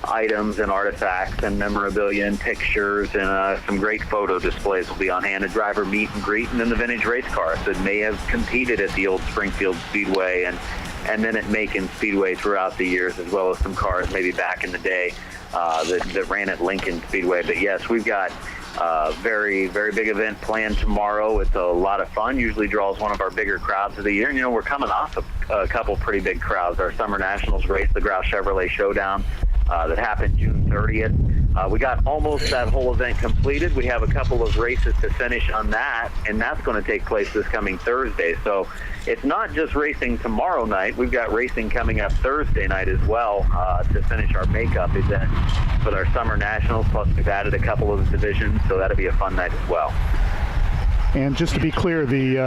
items and artifacts and memorabilia and pictures, and some great photo displays will be on hand. A driver meet and greet, and then the vintage race cars that may have competed at the old Springfield Speedway and then at Macon Speedway throughout the years, as well as some cars maybe back in the day that ran at Lincoln Speedway. But yes, we've got a very, very big event planned tomorrow. It's a lot of fun. Usually draws one of our bigger crowds of the year. And, we're coming off a couple pretty big crowds. Our Summer Nationals race, the Grouse Chevrolet Showdown, that happened June 30th. We got almost that whole event completed. We have a couple of races to finish on that, and that's going to take place this coming Thursday. So it's not just racing tomorrow night. We've got racing coming up Thursday night as well to finish our makeup event with our Summer Nationals, plus we've added a couple of divisions, so that'll be a fun night as well. And just to be clear, the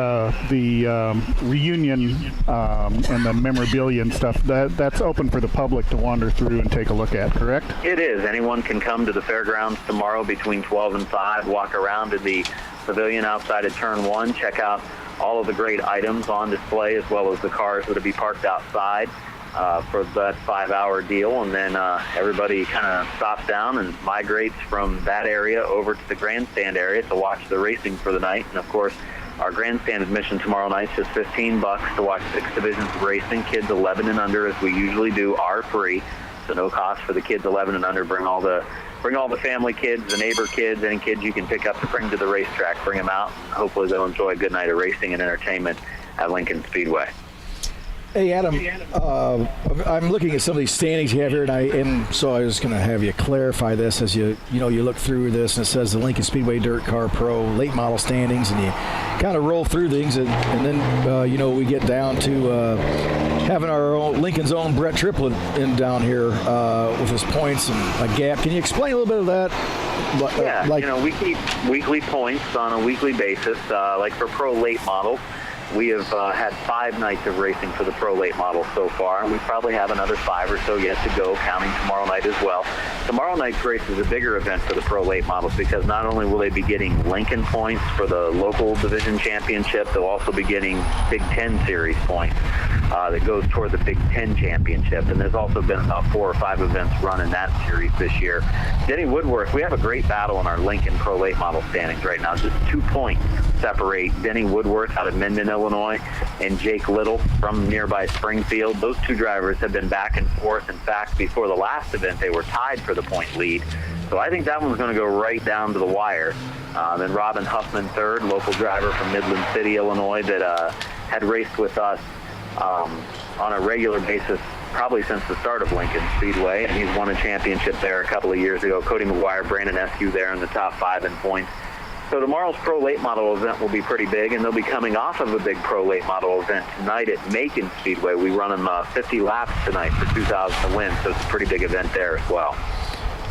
reunion and the memorabilia and stuff, that's open for the public to wander through and take a look at, correct? It is. Anyone can come to the fairgrounds tomorrow between 12 and 5, walk around in the pavilion outside of Turn 1, check out all of the great items on display, as well as the cars that will be parked outside. for that 5-hour deal, and then everybody kind of stops down and migrates from that area over to the grandstand area to watch the racing for the night. And of course, our grandstand admission tomorrow night is just $15 to watch 6 divisions of racing. Kids 11 and under, as we usually do, are free, so no cost for the kids 11 and under. Bring all the family kids, the neighbor kids, any kids you can pick up to bring to the racetrack. Bring them out. Hopefully they'll enjoy a good night of racing and entertainment at Lincoln Speedway. Hey, Adam, I'm looking at some of these standings you have here, and so I was going to have you clarify this as you look through this, and it says the Lincoln Speedway Dirt Car Pro late model standings, and you kind of roll through things, and then we get down to having our own Lincoln's own Brett Triplett in down here with his points and a gap. Can you explain a little bit of that? Yeah, we keep weekly points on a weekly basis. Like for pro late models, we have had 5 nights of racing for the pro late model so far, and we probably have another 5 or so yet to go, counting tomorrow night as well. Tomorrow night's race is a bigger event for the pro late models because not only will they be getting Lincoln points for the local division championship, they'll also be getting Big Ten Series points that goes toward the Big Ten championship. And there's also been about 4 or 5 events run in that series this year. Denny Woodworth, we have a great battle in our Lincoln pro late model standings right now. Just 2 points separate Denny Woodworth out of Minden, Illinois, and Jake Little from nearby Springfield. Those 2 drivers have been back and forth. In fact, before the last event, they were tied for the point lead. So I think that one's going to go right down to the wire. Then Robin Huffman, third, local driver from Midland City, Illinois, that had raced with us on a regular basis probably since the start of Lincoln Speedway, and he's won a championship there a couple of years ago. Cody McGuire, Brandon Eskew there in the top 5 in points. So tomorrow's pro late model event will be pretty big, and they'll be coming off of a big pro late model event tonight at Macon Speedway. We run them 50 laps tonight for $2,000 to win, so it's a pretty big event there as well.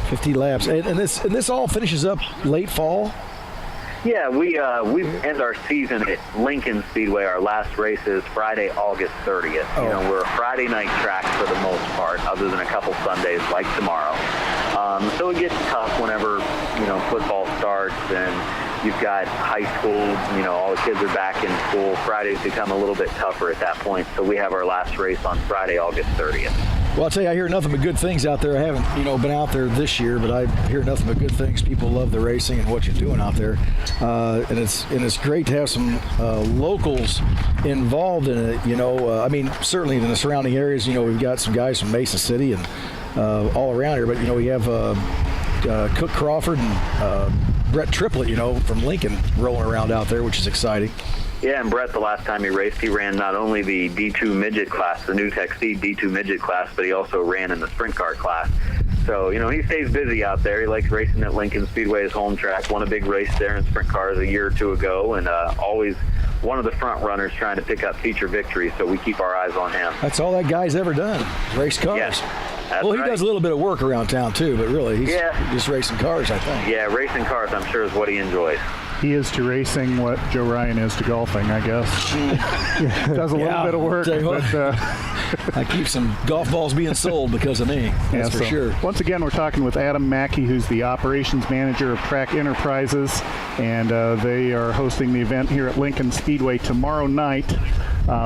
50 laps, and this all finishes up late fall. Yeah, we end our season at Lincoln Speedway. Our last race is Friday, August 30th. Oh. We're a Friday night track for the most part, other than a couple Sundays like tomorrow. So it gets tough whenever football starts and you've got high school. All the kids are back in school. Fridays become a little bit tougher at that point. So we have our last race on Friday, August 30th. Well, I'll tell you, I hear nothing but good things out there. I haven't, been out there this year, but I hear nothing but good things. People love the racing and what you're doing out there, and it's great to have some locals involved in it. Certainly in the surrounding areas, we've got some guys from Mason City and all around here, but we have Cook Crawford and Brett Triplett, from Lincoln rolling around out there, which is exciting. Yeah, and Brett, the last time he raced, he ran not only the D2 midget class, the New Tech Seed D2 midget class, but he also ran in the sprint car class. So, he stays busy out there. He likes racing at Lincoln Speedway, his home track. Won a big race there in sprint cars a year or 2 ago, and always one of the front runners trying to pick up feature victories, so we keep our eyes on him. That's all that guy's ever done, race cars. Yeah, he does a little bit of work around town, too, but really, he's just racing cars, I think. Yeah, racing cars, I'm sure, is what he enjoys. He is to racing what Joe Ryan is to golfing, I guess. Does a little bit of work, but I keep some golf balls being sold because of me. That's for sure. Once again, we're talking with Adam Mackey, who's the operations manager of Track Enterprises, and they are hosting the event here at Lincoln Speedway tomorrow night.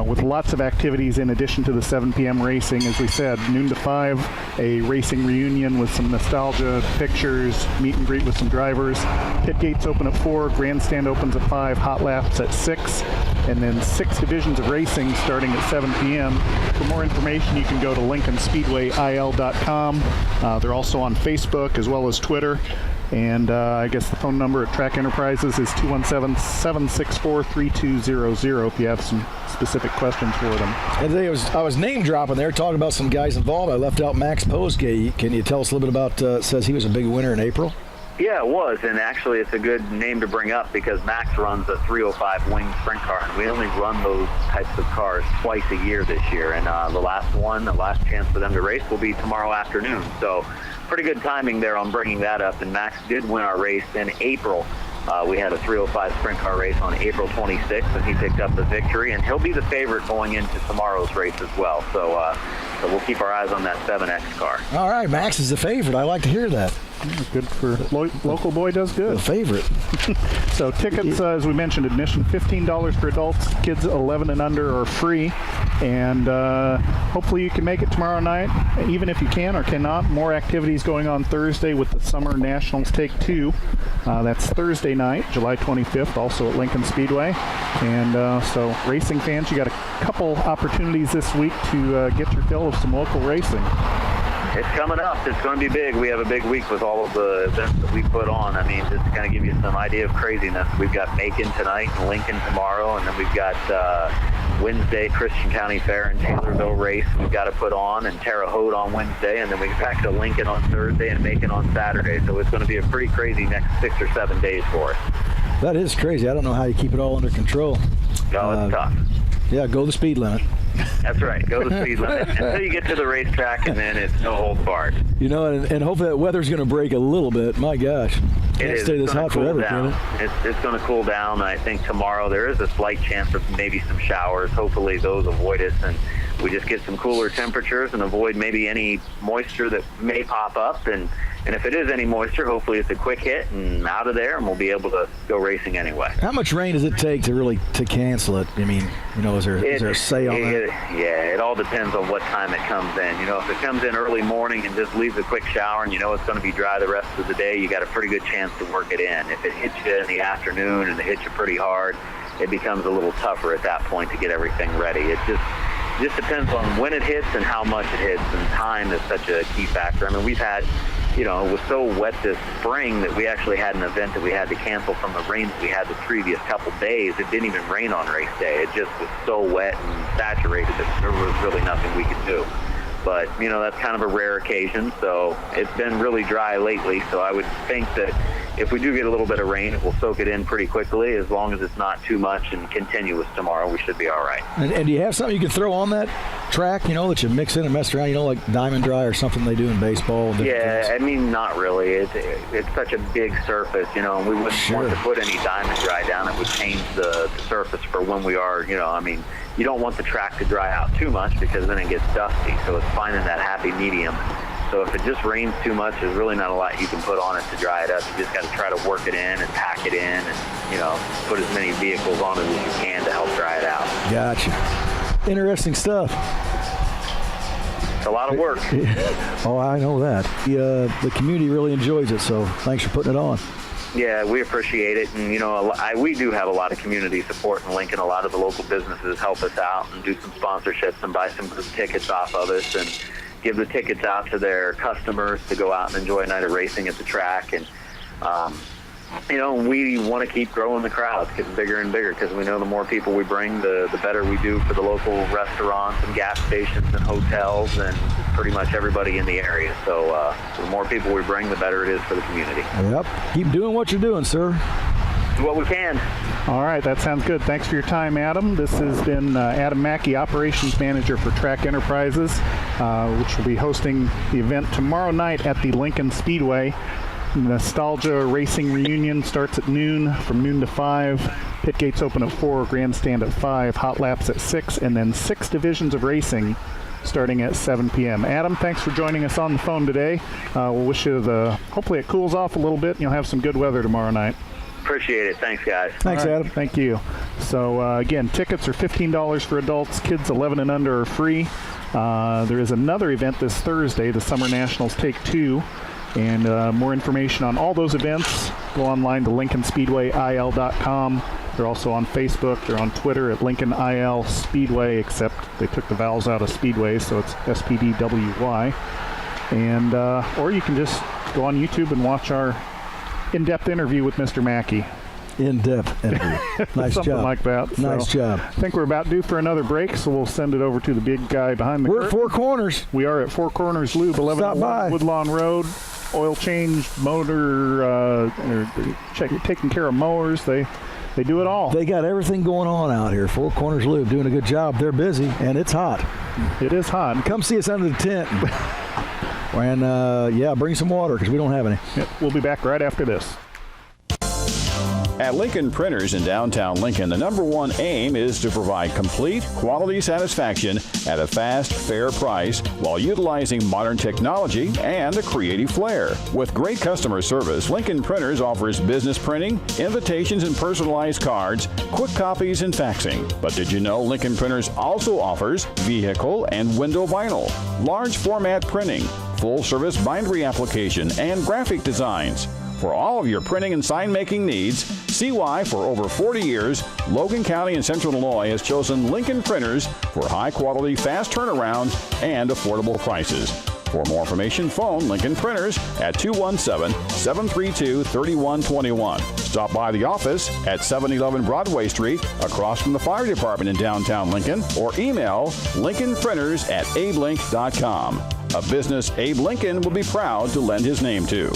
With lots of activities in addition to the 7 p.m. racing. As we said, noon to 5, a racing reunion with some nostalgia pictures, meet and greet with some drivers. Pit gates open at 4, grandstand opens at 5, hot laps at 6, and then 6 divisions of racing starting at 7 p.m. For more information, you can go to LincolnSpeedwayIL.com. They're also on Facebook as well as Twitter. And I guess the phone number at Track Enterprises is 217-764-3200 if you have some specific questions for them. And I was name dropping there, talking about some guys involved. I left out Max Posgay. Can you tell us a little bit about, says he was a big winner in April? Yeah, it was, and actually it's a good name to bring up because Max runs a 305 wing sprint car, and we only run those types of cars twice a year this year, and the last chance for them to race will be tomorrow afternoon. So pretty good timing there on bringing that up, and Max did win our race in April. We had a 305 sprint car race on April 26th, and he picked up the victory, and he'll be the favorite going into tomorrow's race as well. So we'll keep our eyes on that 7X car. All right, Max is the favorite. I like to hear that. Yeah, good for local boy does good. The favorite. So tickets, as we mentioned, admission $15 for adults. Kids 11 and under are free. And hopefully you can make it tomorrow night, even if you can or cannot. More activities going on Thursday with the Summer Nationals Take 2. That's Thursday night, July 25th, also at Lincoln Speedway. And so racing fans, you got a couple opportunities this week to get your fill of some local racing. It's coming up. It's going to be big. We have a big week with all of the events that we put on. I mean, just to kind of give you some idea of craziness, we've got Macon tonight and Lincoln tomorrow, and then we've got Wednesday Christian County Fair and Taylorville race we've got to put on, and Terre Haute on Wednesday, and then we get back to Lincoln on Thursday and Macon on Saturday. So it's going to be a pretty crazy next 6 or 7 days for us. That is crazy. I don't know how you keep it all under control. No, it's tough. Yeah, go the speed limit. That's right. Go the speed limit until you get to the racetrack, and then it's no holds barred. You know, and hopefully that weather's going to break a little bit. My gosh. Can't stay this hot forever, can it? It's going to cool down. I think tomorrow there is a slight chance of maybe some showers. Hopefully those avoid us, and we just get some cooler temperatures and avoid maybe any moisture that may pop up. And if it is any moisture, hopefully it's a quick hit and out of there, and we'll be able to go racing anyway. How much rain does it take to cancel it? I mean, you know, is there a say on that? Yeah, it all depends on what time it comes in. You know, if it comes in early morning and just leaves a quick shower and you know it's going to be dry the rest of the day, you got a pretty good chance to work it in. If it hits you in the afternoon and it hits you pretty hard, it becomes a little tougher at that point to get everything ready. It just depends on when it hits and how much it hits, and time is such a key factor. I mean, we've had, you know, it was so wet this spring that we actually had an event that we had to cancel from the rain that we had the previous couple days. It didn't even rain on race day. It just was so wet and saturated that there was really nothing we could do. But, you know, that's kind of a rare occasion, so it's been really dry lately, so I would think that if we do get a little bit of rain, it will soak it in pretty quickly. As long as it's not too much and continuous tomorrow, we should be all right. And do you have something you can throw on that track, you know, that you mix in and mess around, you know, like Diamond Dry or something they do in baseball? Yeah, things? I mean, not really. It's such a big surface, you know, and we wouldn't want to put any Diamond Dry down. It would change the surface for when we are, you know, I mean, you don't want the track to dry out too much because then it gets dusty, so it's finding that happy medium. So if it just rains too much, there's really not a lot you can put on it to dry it up. You just got to try to work it in and pack it in and, you know, put as many vehicles on it as you can to help dry it out. Gotcha. Interesting stuff. It's a lot of work. Oh, I know that. The community really enjoys it, so thanks for putting it on. Yeah, we appreciate it, and you know, we do have a lot of community support in Lincoln. A lot of the local businesses help us out and do some sponsorships and buy some good tickets off of us and give the tickets out to their customers to go out and enjoy a night of racing at the track. And you know, we want to keep growing the crowds, getting bigger and bigger, because we know the more people we bring, the better we do for the local restaurants and gas stations and hotels and pretty much everybody in the area. So the more people we bring, the better it is for the community. Yep. Keep doing what you're doing, sir. Do what we can. All right, that sounds good. Thanks for your time, Adam. This has been Adam Mackey, Operations Manager for Track Enterprises, which will be hosting the event tomorrow night at the Lincoln Speedway. Nostalgia Racing Reunion starts at noon, from noon to 5. Pit gates open at 4, grandstand at 5, hot laps at 6, and then 6 divisions of racing starting at 7 p.m. Adam, thanks for joining us on the phone today. We'll wish you hopefully it cools off a little bit and you'll have some good weather tomorrow night. Appreciate it. Thanks, guys. Thanks, right, Adam. Thank you. So, again, tickets are $15 for adults. Kids 11 and under are free. There is another event this Thursday, the Summer Nationals Take 2. And more information on all those events, go online to LincolnSpeedwayIL.com. They're also on Facebook. They're on Twitter at Lincoln IL Speedway, except they took the vowels out of Speedway, so it's SPDWY. And or you can just go on YouTube and watch our in-depth interview with Mr. Mackey. In-depth interview. Nice Something job. like that. Nice job. I think we're about due for another break, so we'll send it over to the big guy behind the curtain. We're at Four Corners. We are at Four Corners Lube, 1101 Woodlawn Road. Oil change, motor, taking care of mowers. They do it all. They got everything going on out here. Four Corners Lube doing a good job. They're busy, and it's hot. It is hot. And come see us under the tent. And, bring some water because we don't have any. Yep, we'll be back right after this. At Lincoln Printers in downtown Lincoln, the #1 aim is to provide complete quality satisfaction at a fast, fair price while utilizing modern technology and a creative flair. With great customer service, Lincoln Printers offers business printing, invitations and personalized cards, quick copies, and faxing. But did you know Lincoln Printers also offers vehicle and window vinyl, large format printing, full-service bindery application, and graphic designs? For all of your printing and sign-making needs, see why for over 40 years, Logan County and Central Illinois has chosen Lincoln Printers for high-quality, fast turnaround and affordable prices. For more information, phone Lincoln Printers at 217-732-3121. Stop by the office at 711 Broadway Street, across from the fire department in downtown Lincoln, or email lincolnprinters@abelink.com. A business Abe Lincoln will be proud to lend his name to.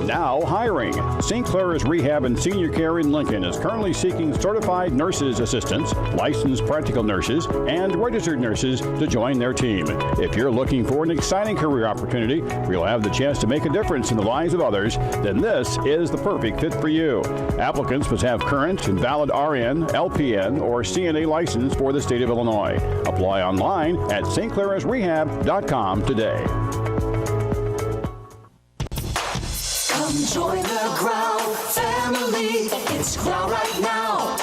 Now hiring. St. Clara's Rehab and Senior Care in Lincoln is currently seeking certified nurses assistants, licensed practical nurses, and registered nurses to join their team. If you're looking for an exciting career opportunity where you'll have the chance to make a difference in the lives of others, then this is the perfect fit for you. Applicants must have current and valid RN, LPN, or CNA license for the state of Illinois. Apply online at stclarasrehab.com today. Come join the Growl family. It's Growl right now.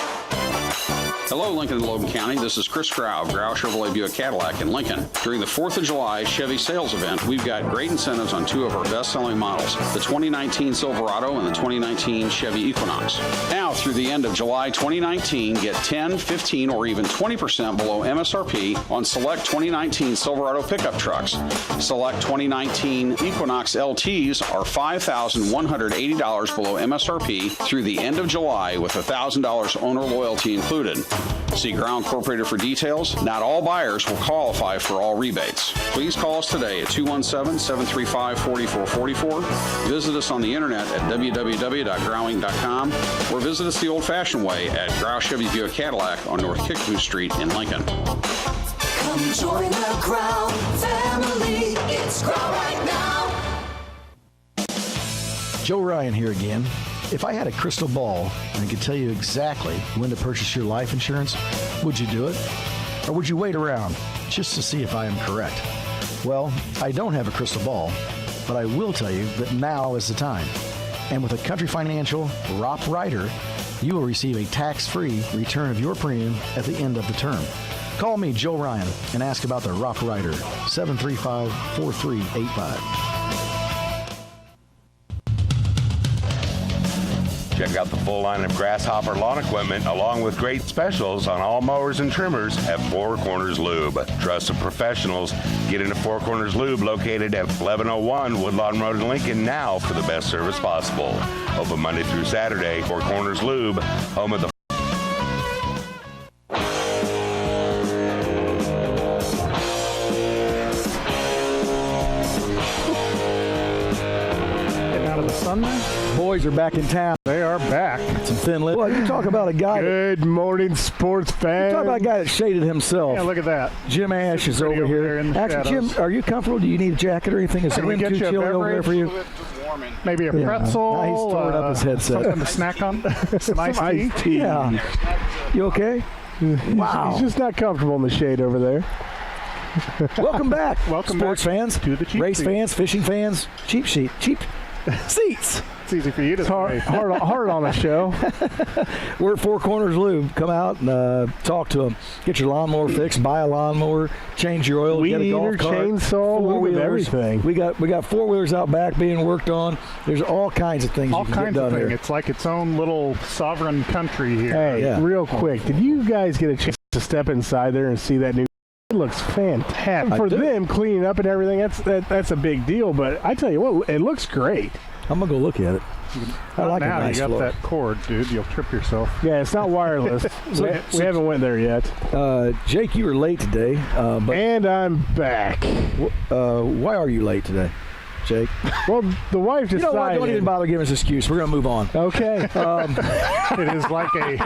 Hello, Lincoln and Logan County. This is Chris Grau of Grau Chevrolet Buick Cadillac in Lincoln. During the 4th of July Chevy sales event, we've got great incentives on two of our best-selling models, the 2019 Silverado and the 2019 Chevy Equinox. Now, through the end of July 2019, get 10, 15, or even 20% below MSRP on select 2019 Silverado pickup trucks. Select 2019 Equinox LTs are $5,180 below MSRP through the end of July with $1,000 owner loyalty included. See Grau Incorporated for details. Not all buyers will qualify for all rebates. Please call us today at 217-735-4444. Visit us on the internet at www.growing.com or visit us the old-fashioned way at Grau Chevy Buick Cadillac on North Kickapoo Street in Lincoln. Come join the Growl family. It's Growl right now. Joe Ryan here again. If I had a crystal ball and I could tell you exactly when to purchase your life insurance, would you do it? Or would you wait around just to see if I am correct? Well, I don't have a crystal ball, but I will tell you that now is the time. And with a Country Financial ROP Rider, you will receive a tax-free return of your premium at the end of the term. Call me, Joe Ryan, and ask about the ROP Rider, 735-4385. Check out the full line of Grasshopper lawn equipment along with great specials on all mowers and trimmers at Four Corners Lube. Trusted professionals. Get into Four Corners Lube located at 1101 Woodlawn Road in Lincoln now for the best service possible. Open Monday through Saturday. Four Corners Lube, home of the Boys are back in town. They are back. Some thin lip. Well, you talk about a guy. Good morning, sports fans. You talk about a guy that shaded himself. Yeah, look at that. Jim Ash is over here. Actually, Jim, are you comfortable? Do you need a jacket or anything? Is the wind too chilly over there for you? Maybe a pretzel. Now he's throwing up his headset. Something to snack on. Some iced tea. Yeah. You okay? Wow. He's just not comfortable in the shade over there. Welcome back. Welcome sports back fans, to the cheap race seat. fans, fishing fans, cheap seats. It's easy for you to say. Hard on the show. We're at Four Corners Lube. Come out and talk to them. Get your lawnmower fixed. Buy a lawnmower. Change your oil. Weed get a golf eater, cart. chainsaw, everything. We got four-wheelers out back being worked on. There's all kinds of things All you can kinds get done of things. here. It's like its own little sovereign country here. Hey, real quick, did you guys get a chance to step inside there and see that new? It looks fantastic. For them cleaning up and everything, that's a big deal. But I tell you what, it looks great. I'm gonna go look at it. I like now a nice you got floor. that cord, dude. You'll trip yourself. Yeah, it's not wireless. we haven't went there yet. Jake, you were late today. And I'm back. Why are you late today, Jake? Well, the wife decided. You know what? Don't even bother giving us an excuse. We're going to move on. Okay. It is like it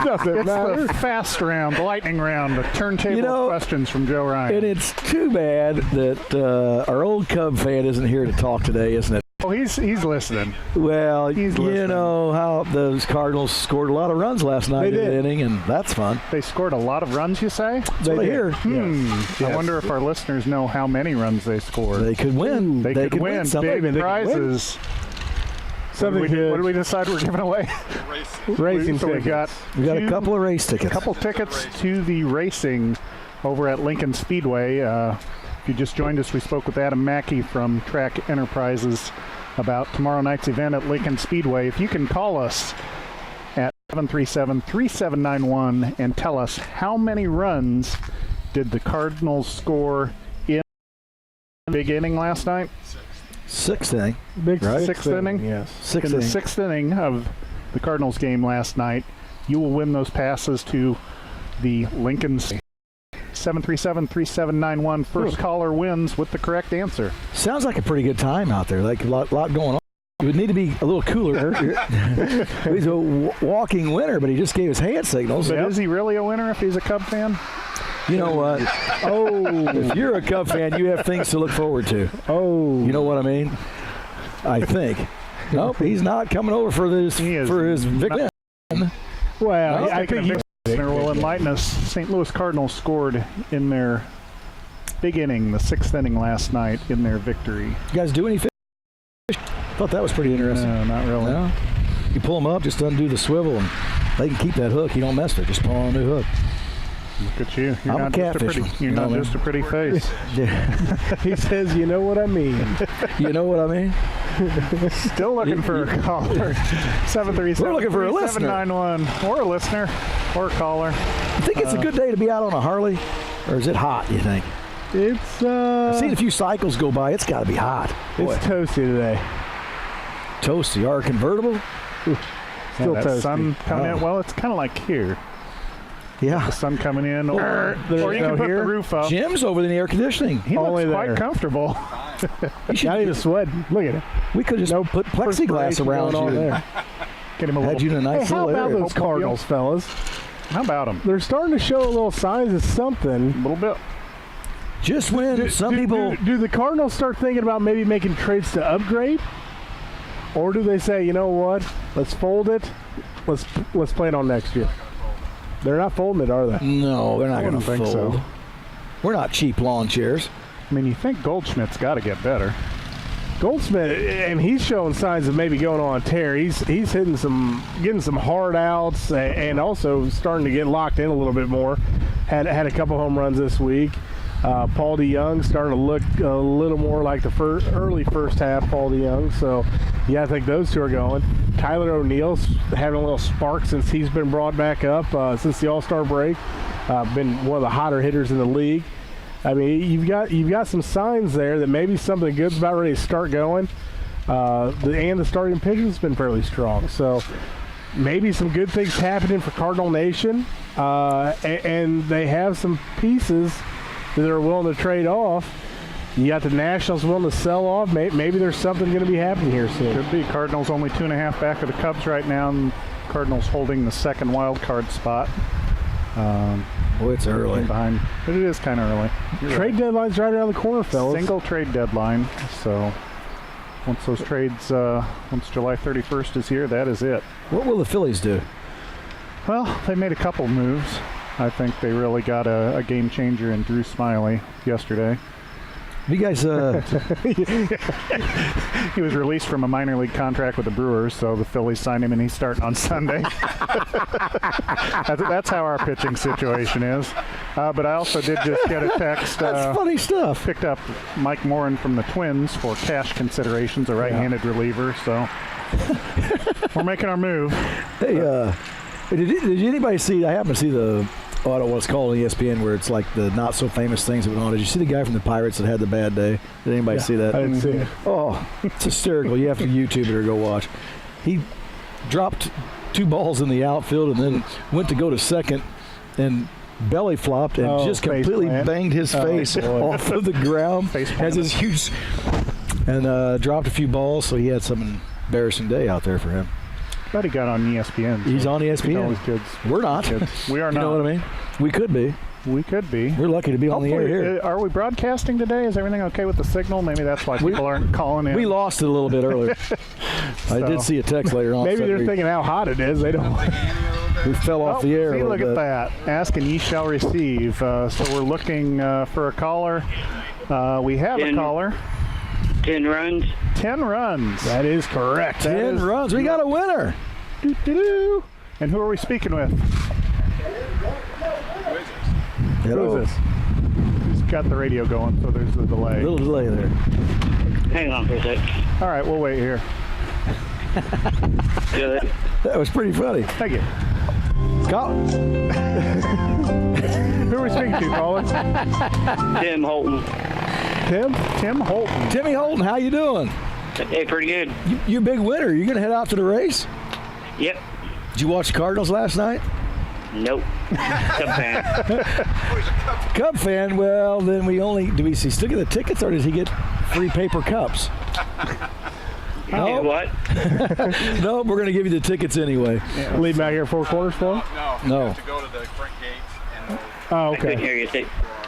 doesn't matter. The fast round, the lightning round, the turntable of questions from Joe Ryan. And it's too bad that our old Cub fan isn't here to talk today, isn't it? Oh, he's listening. Well, He's you listening. know how those Cardinals scored a lot of runs last night in the inning, and that's fun. They scored a lot of runs, you say? That's what I hear. Yes. I wonder if our listeners know how many runs they scored. They could win. They could win something. big prizes. What did we decide we're giving away? Racing So we tickets. We got a couple of race tickets. A couple tickets to the racing over at Lincoln Speedway. If you just joined us, we spoke with Adam Mackey from Track Enterprises about tomorrow night's event at Lincoln Speedway. If you can call us at 737-3791 and tell us how many runs did the Cardinals score in the big inning last night? Sixth inning. Sixth inning? Yes. In the sixth inning of the Cardinals game last night, you will win those passes to the Lincoln 737-3791. First caller wins with the correct answer. Sounds like a pretty good time out there. Like a lot going on. It would need to be a little cooler. He's a walking winner, but he just gave his hand signals. But is he really a winner if he's a Cub fan? You know what? If you're a Cub fan, you have things to look forward to. You know what I mean? I think. Nope, he's not coming over for his victory. Well, I think listener will enlighten us. St. Louis Cardinals scored in their big inning, the sixth inning last night, in their victory. You guys do any fish? Thought that was pretty interesting. No, not really. No? You pull them up, just undo the swivel, and they can keep that hook. You don't mess with it. Just pull on a new hook. Look at you. You're I'm not a catfish. You're not just a pretty face. he says, you know what I mean. You know what I mean? Still looking for a caller. 737. We're looking for a listener. 791. Or a listener. Or a caller. You think it's a good day to be out on a Harley? Or is it hot, you think? It's I've seen a few cycles go by. It's got to be hot. It's toasty today. Toasty. Our convertible? Still that toasty. sun coming in. Well, it's kind of like here. Yeah. The sun coming in. Or you can put the roof up. Jim's over in the air conditioning. He looks quite comfortable. Not even sweating. Look at it. We could just put plexiglass around you. There. Get him a Had you in a nice How little about area. those Cardinals, fellas? How about them? They're starting to show a little signs of something. A little bit. Just when do the Cardinals start thinking about maybe making trades to upgrade? Or do they say, you know what, let's fold it, let's play it on next year? They're not folding it, are they? No, they're not going to think fold. so. We're not cheap lawn chairs. I mean, you think Goldschmidt's got to get better. Goldsmith, and he's showing signs of maybe going on a tear. He's getting some hard outs, and also starting to get locked in a little bit more. Had a couple home runs this week. Paul DeYoung starting to look a little more like the early first half Paul DeYoung. So, yeah, I think those two are going. Tyler O'Neill's having a little spark since he's been brought back up since the All-Star break. Been one of the hotter hitters in the league. I mean, you've got some signs there that maybe something good's about ready to start going. The starting pitching's been fairly strong. So maybe some good things happening for Cardinal Nation. And they have some pieces that they're willing to trade off. You got the Nationals willing to sell off. Maybe there's something going to be happening here soon. Could be. Cardinals only 2.5 back of the Cubs right now, and Cardinals holding the second wild card spot. Boy, it's early. Behind, but it is kind of early. Trade deadline's right around the corner, fellas. Single trade deadline. So once those trades, once July 31st is here, that is it. What will the Phillies do? Well, they made a couple moves. I think they really got a game changer in Drew Smiley yesterday. You guys, he was released from a minor league contract with the Brewers, so the Phillies signed him, and he's starting on Sunday. That's how our pitching situation is. But I also did just get a text. That's funny stuff. Picked up Mike Morin from the Twins for cash considerations, a right-handed reliever. So we're making our move. Hey, did anybody see? I happened to see the. Oh, I don't know what it's called on ESPN, where it's like the not so famous things that went on. Did you see the guy from the Pirates that had the bad day? Did anybody see that? I didn't see it. Oh, it's hysterical. You have to YouTube it or go watch. He dropped 2 balls in the outfield and then went to go to second and belly flopped and just completely banged his face off of the ground. Has this huge and dropped a few balls, so he had some embarrassing day out there for him. But he got on ESPN. He's on ESPN. All his kids. We're not. We are not. You know what I mean? We could be. We could be. We're lucky to be on the air here. Are we broadcasting today? Is everything okay with the signal? Maybe that's why people aren't calling in. We lost it a little bit earlier. I did see a text later on. Maybe they're thinking how hot it is. They don't. We fell off the air. See, look at that. Ask and ye shall receive. So we're looking for a caller. We have a caller. 10 runs. 10 runs. That is correct. 10 runs. We got a winner. Doo-doo-doo. And who are we speaking with? Hello. Who is this? Who's got the radio going, so there's a delay. A little delay there. Hang on for a sec. All right, we'll wait here. That was pretty funny. Thank you. Scott. Who are we speaking to, caller? Tim Holton. Tim Holton. Timmy Holton, how you doing? Hey, pretty good. You big winner. You going to head out to the race? Yep. Did you watch the Cardinals last night? Nope. Cub fan. Cub fan? Well, then do we still get the tickets, or does he get free paper cups? No. What? No, we're going to give you the tickets anyway. Yeah. Leave them out here at Four Corners for him? No. You have to go to the front gates. Oh, I couldn't okay. hear you say.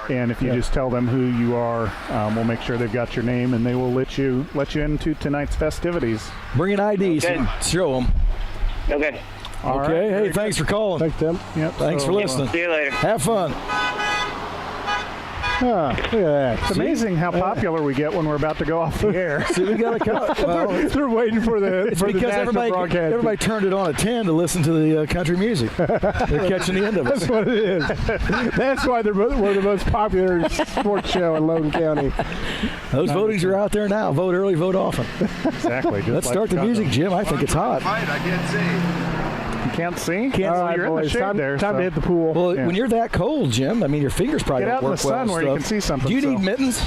And if you just tell them who you are, we'll make sure they've got your name, and they will let you into tonight's festivities. Bring an ID, so show them. Okay. All Okay. right. Hey, thanks for calling. Thanks, Tim. Yep. Thanks for listening. See you later. Have fun. Look at that. It's amazing how popular we get when we're about to go off the air. See, we got a couple. Well, They're waiting for the it's for the because national broadcast. everybody turned it on at 10 to listen to the country music. They're catching the end of That's it. what it is. That's why we're the most popular sports show in Logan County. Those votings are out there now. Vote early, vote often. Exactly. Just Let's like start the Chicago. music, Jim. I think it's hot. I can't see. You can't see? All right, You're in boys, the shade time there. to hit the pool. Well, Yeah. when you're that cold, Jim, I mean, your fingers probably Get don't out in work the sun well and where you stuff. can see something. Do you so. need mittens?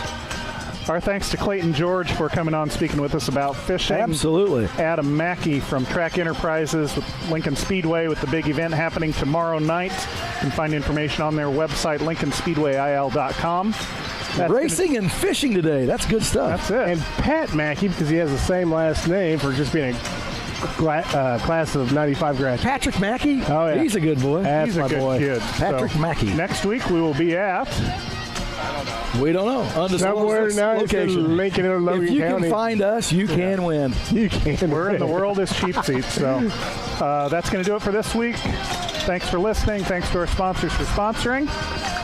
Our thanks to Clayton George for coming on speaking with us about fishing. Absolutely. Adam Mackey from Track Enterprises with Lincoln Speedway with the big event happening tomorrow night. You can find information on their website, LincolnSpeedwayIL.com. Racing and fishing today. That's good stuff. That's it. And Pat Mackey, because he has the same last name for just being a class of 95 graduate. Patrick Mackey? Oh, yeah. He's a good boy. That's He's a my good boy. kid. Patrick Mackey. Next week we will be at We don't know. Somewhere Undisclosed now location. Lincoln or Logan If you County. can find us, you can win. You can. We're in the world is cheap seats. So that's going to do it for this week. Thanks for listening. Thanks to our sponsors for sponsoring.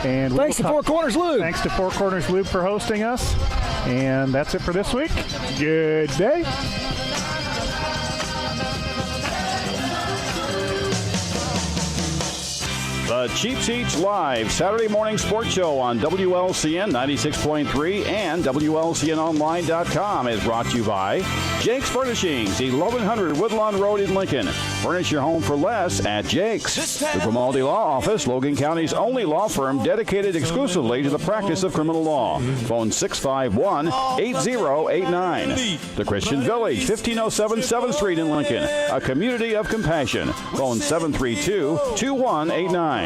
And Thanks to Four Corners Lube. Thanks to Four Corners Lube for hosting us. And that's it for this week. Good day. The Cheap Seats Live Saturday morning sports show on WLCN 96.3 and WLCNonline.com is brought to you by Jake's Furnishings, 1100 Woodlawn Road in Lincoln. Furnish your home for less at Jake's. The Grimaldi Law Office, Logan County's only law firm dedicated exclusively to the practice of criminal law. Phone 651-8089. The Christian Village, 1507 7th Street in Lincoln, a community of compassion. Phone 732-2189.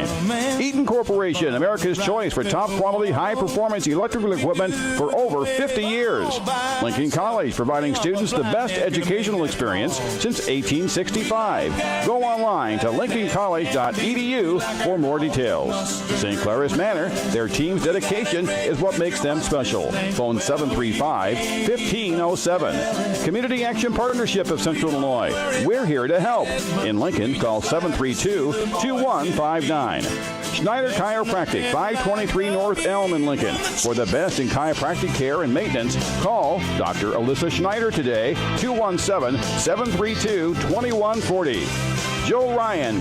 Eaton Corporation, America's choice for top quality, high-performance electrical equipment for over 50 years. Lincoln College, providing students the best educational experience since 1865. Go online to lincolncollege.edu for more details. St. Claris Manor, their team's dedication is what makes them special. Phone 735-1507. Community Action Partnership of Central Illinois. We're here to help. In Lincoln, call 732-2159. Schneider Chiropractic, 523 North Elm in Lincoln. For the best in chiropractic care and maintenance, call Dr. Alyssa Schneider today, 217-732-2140. Joe Ryan.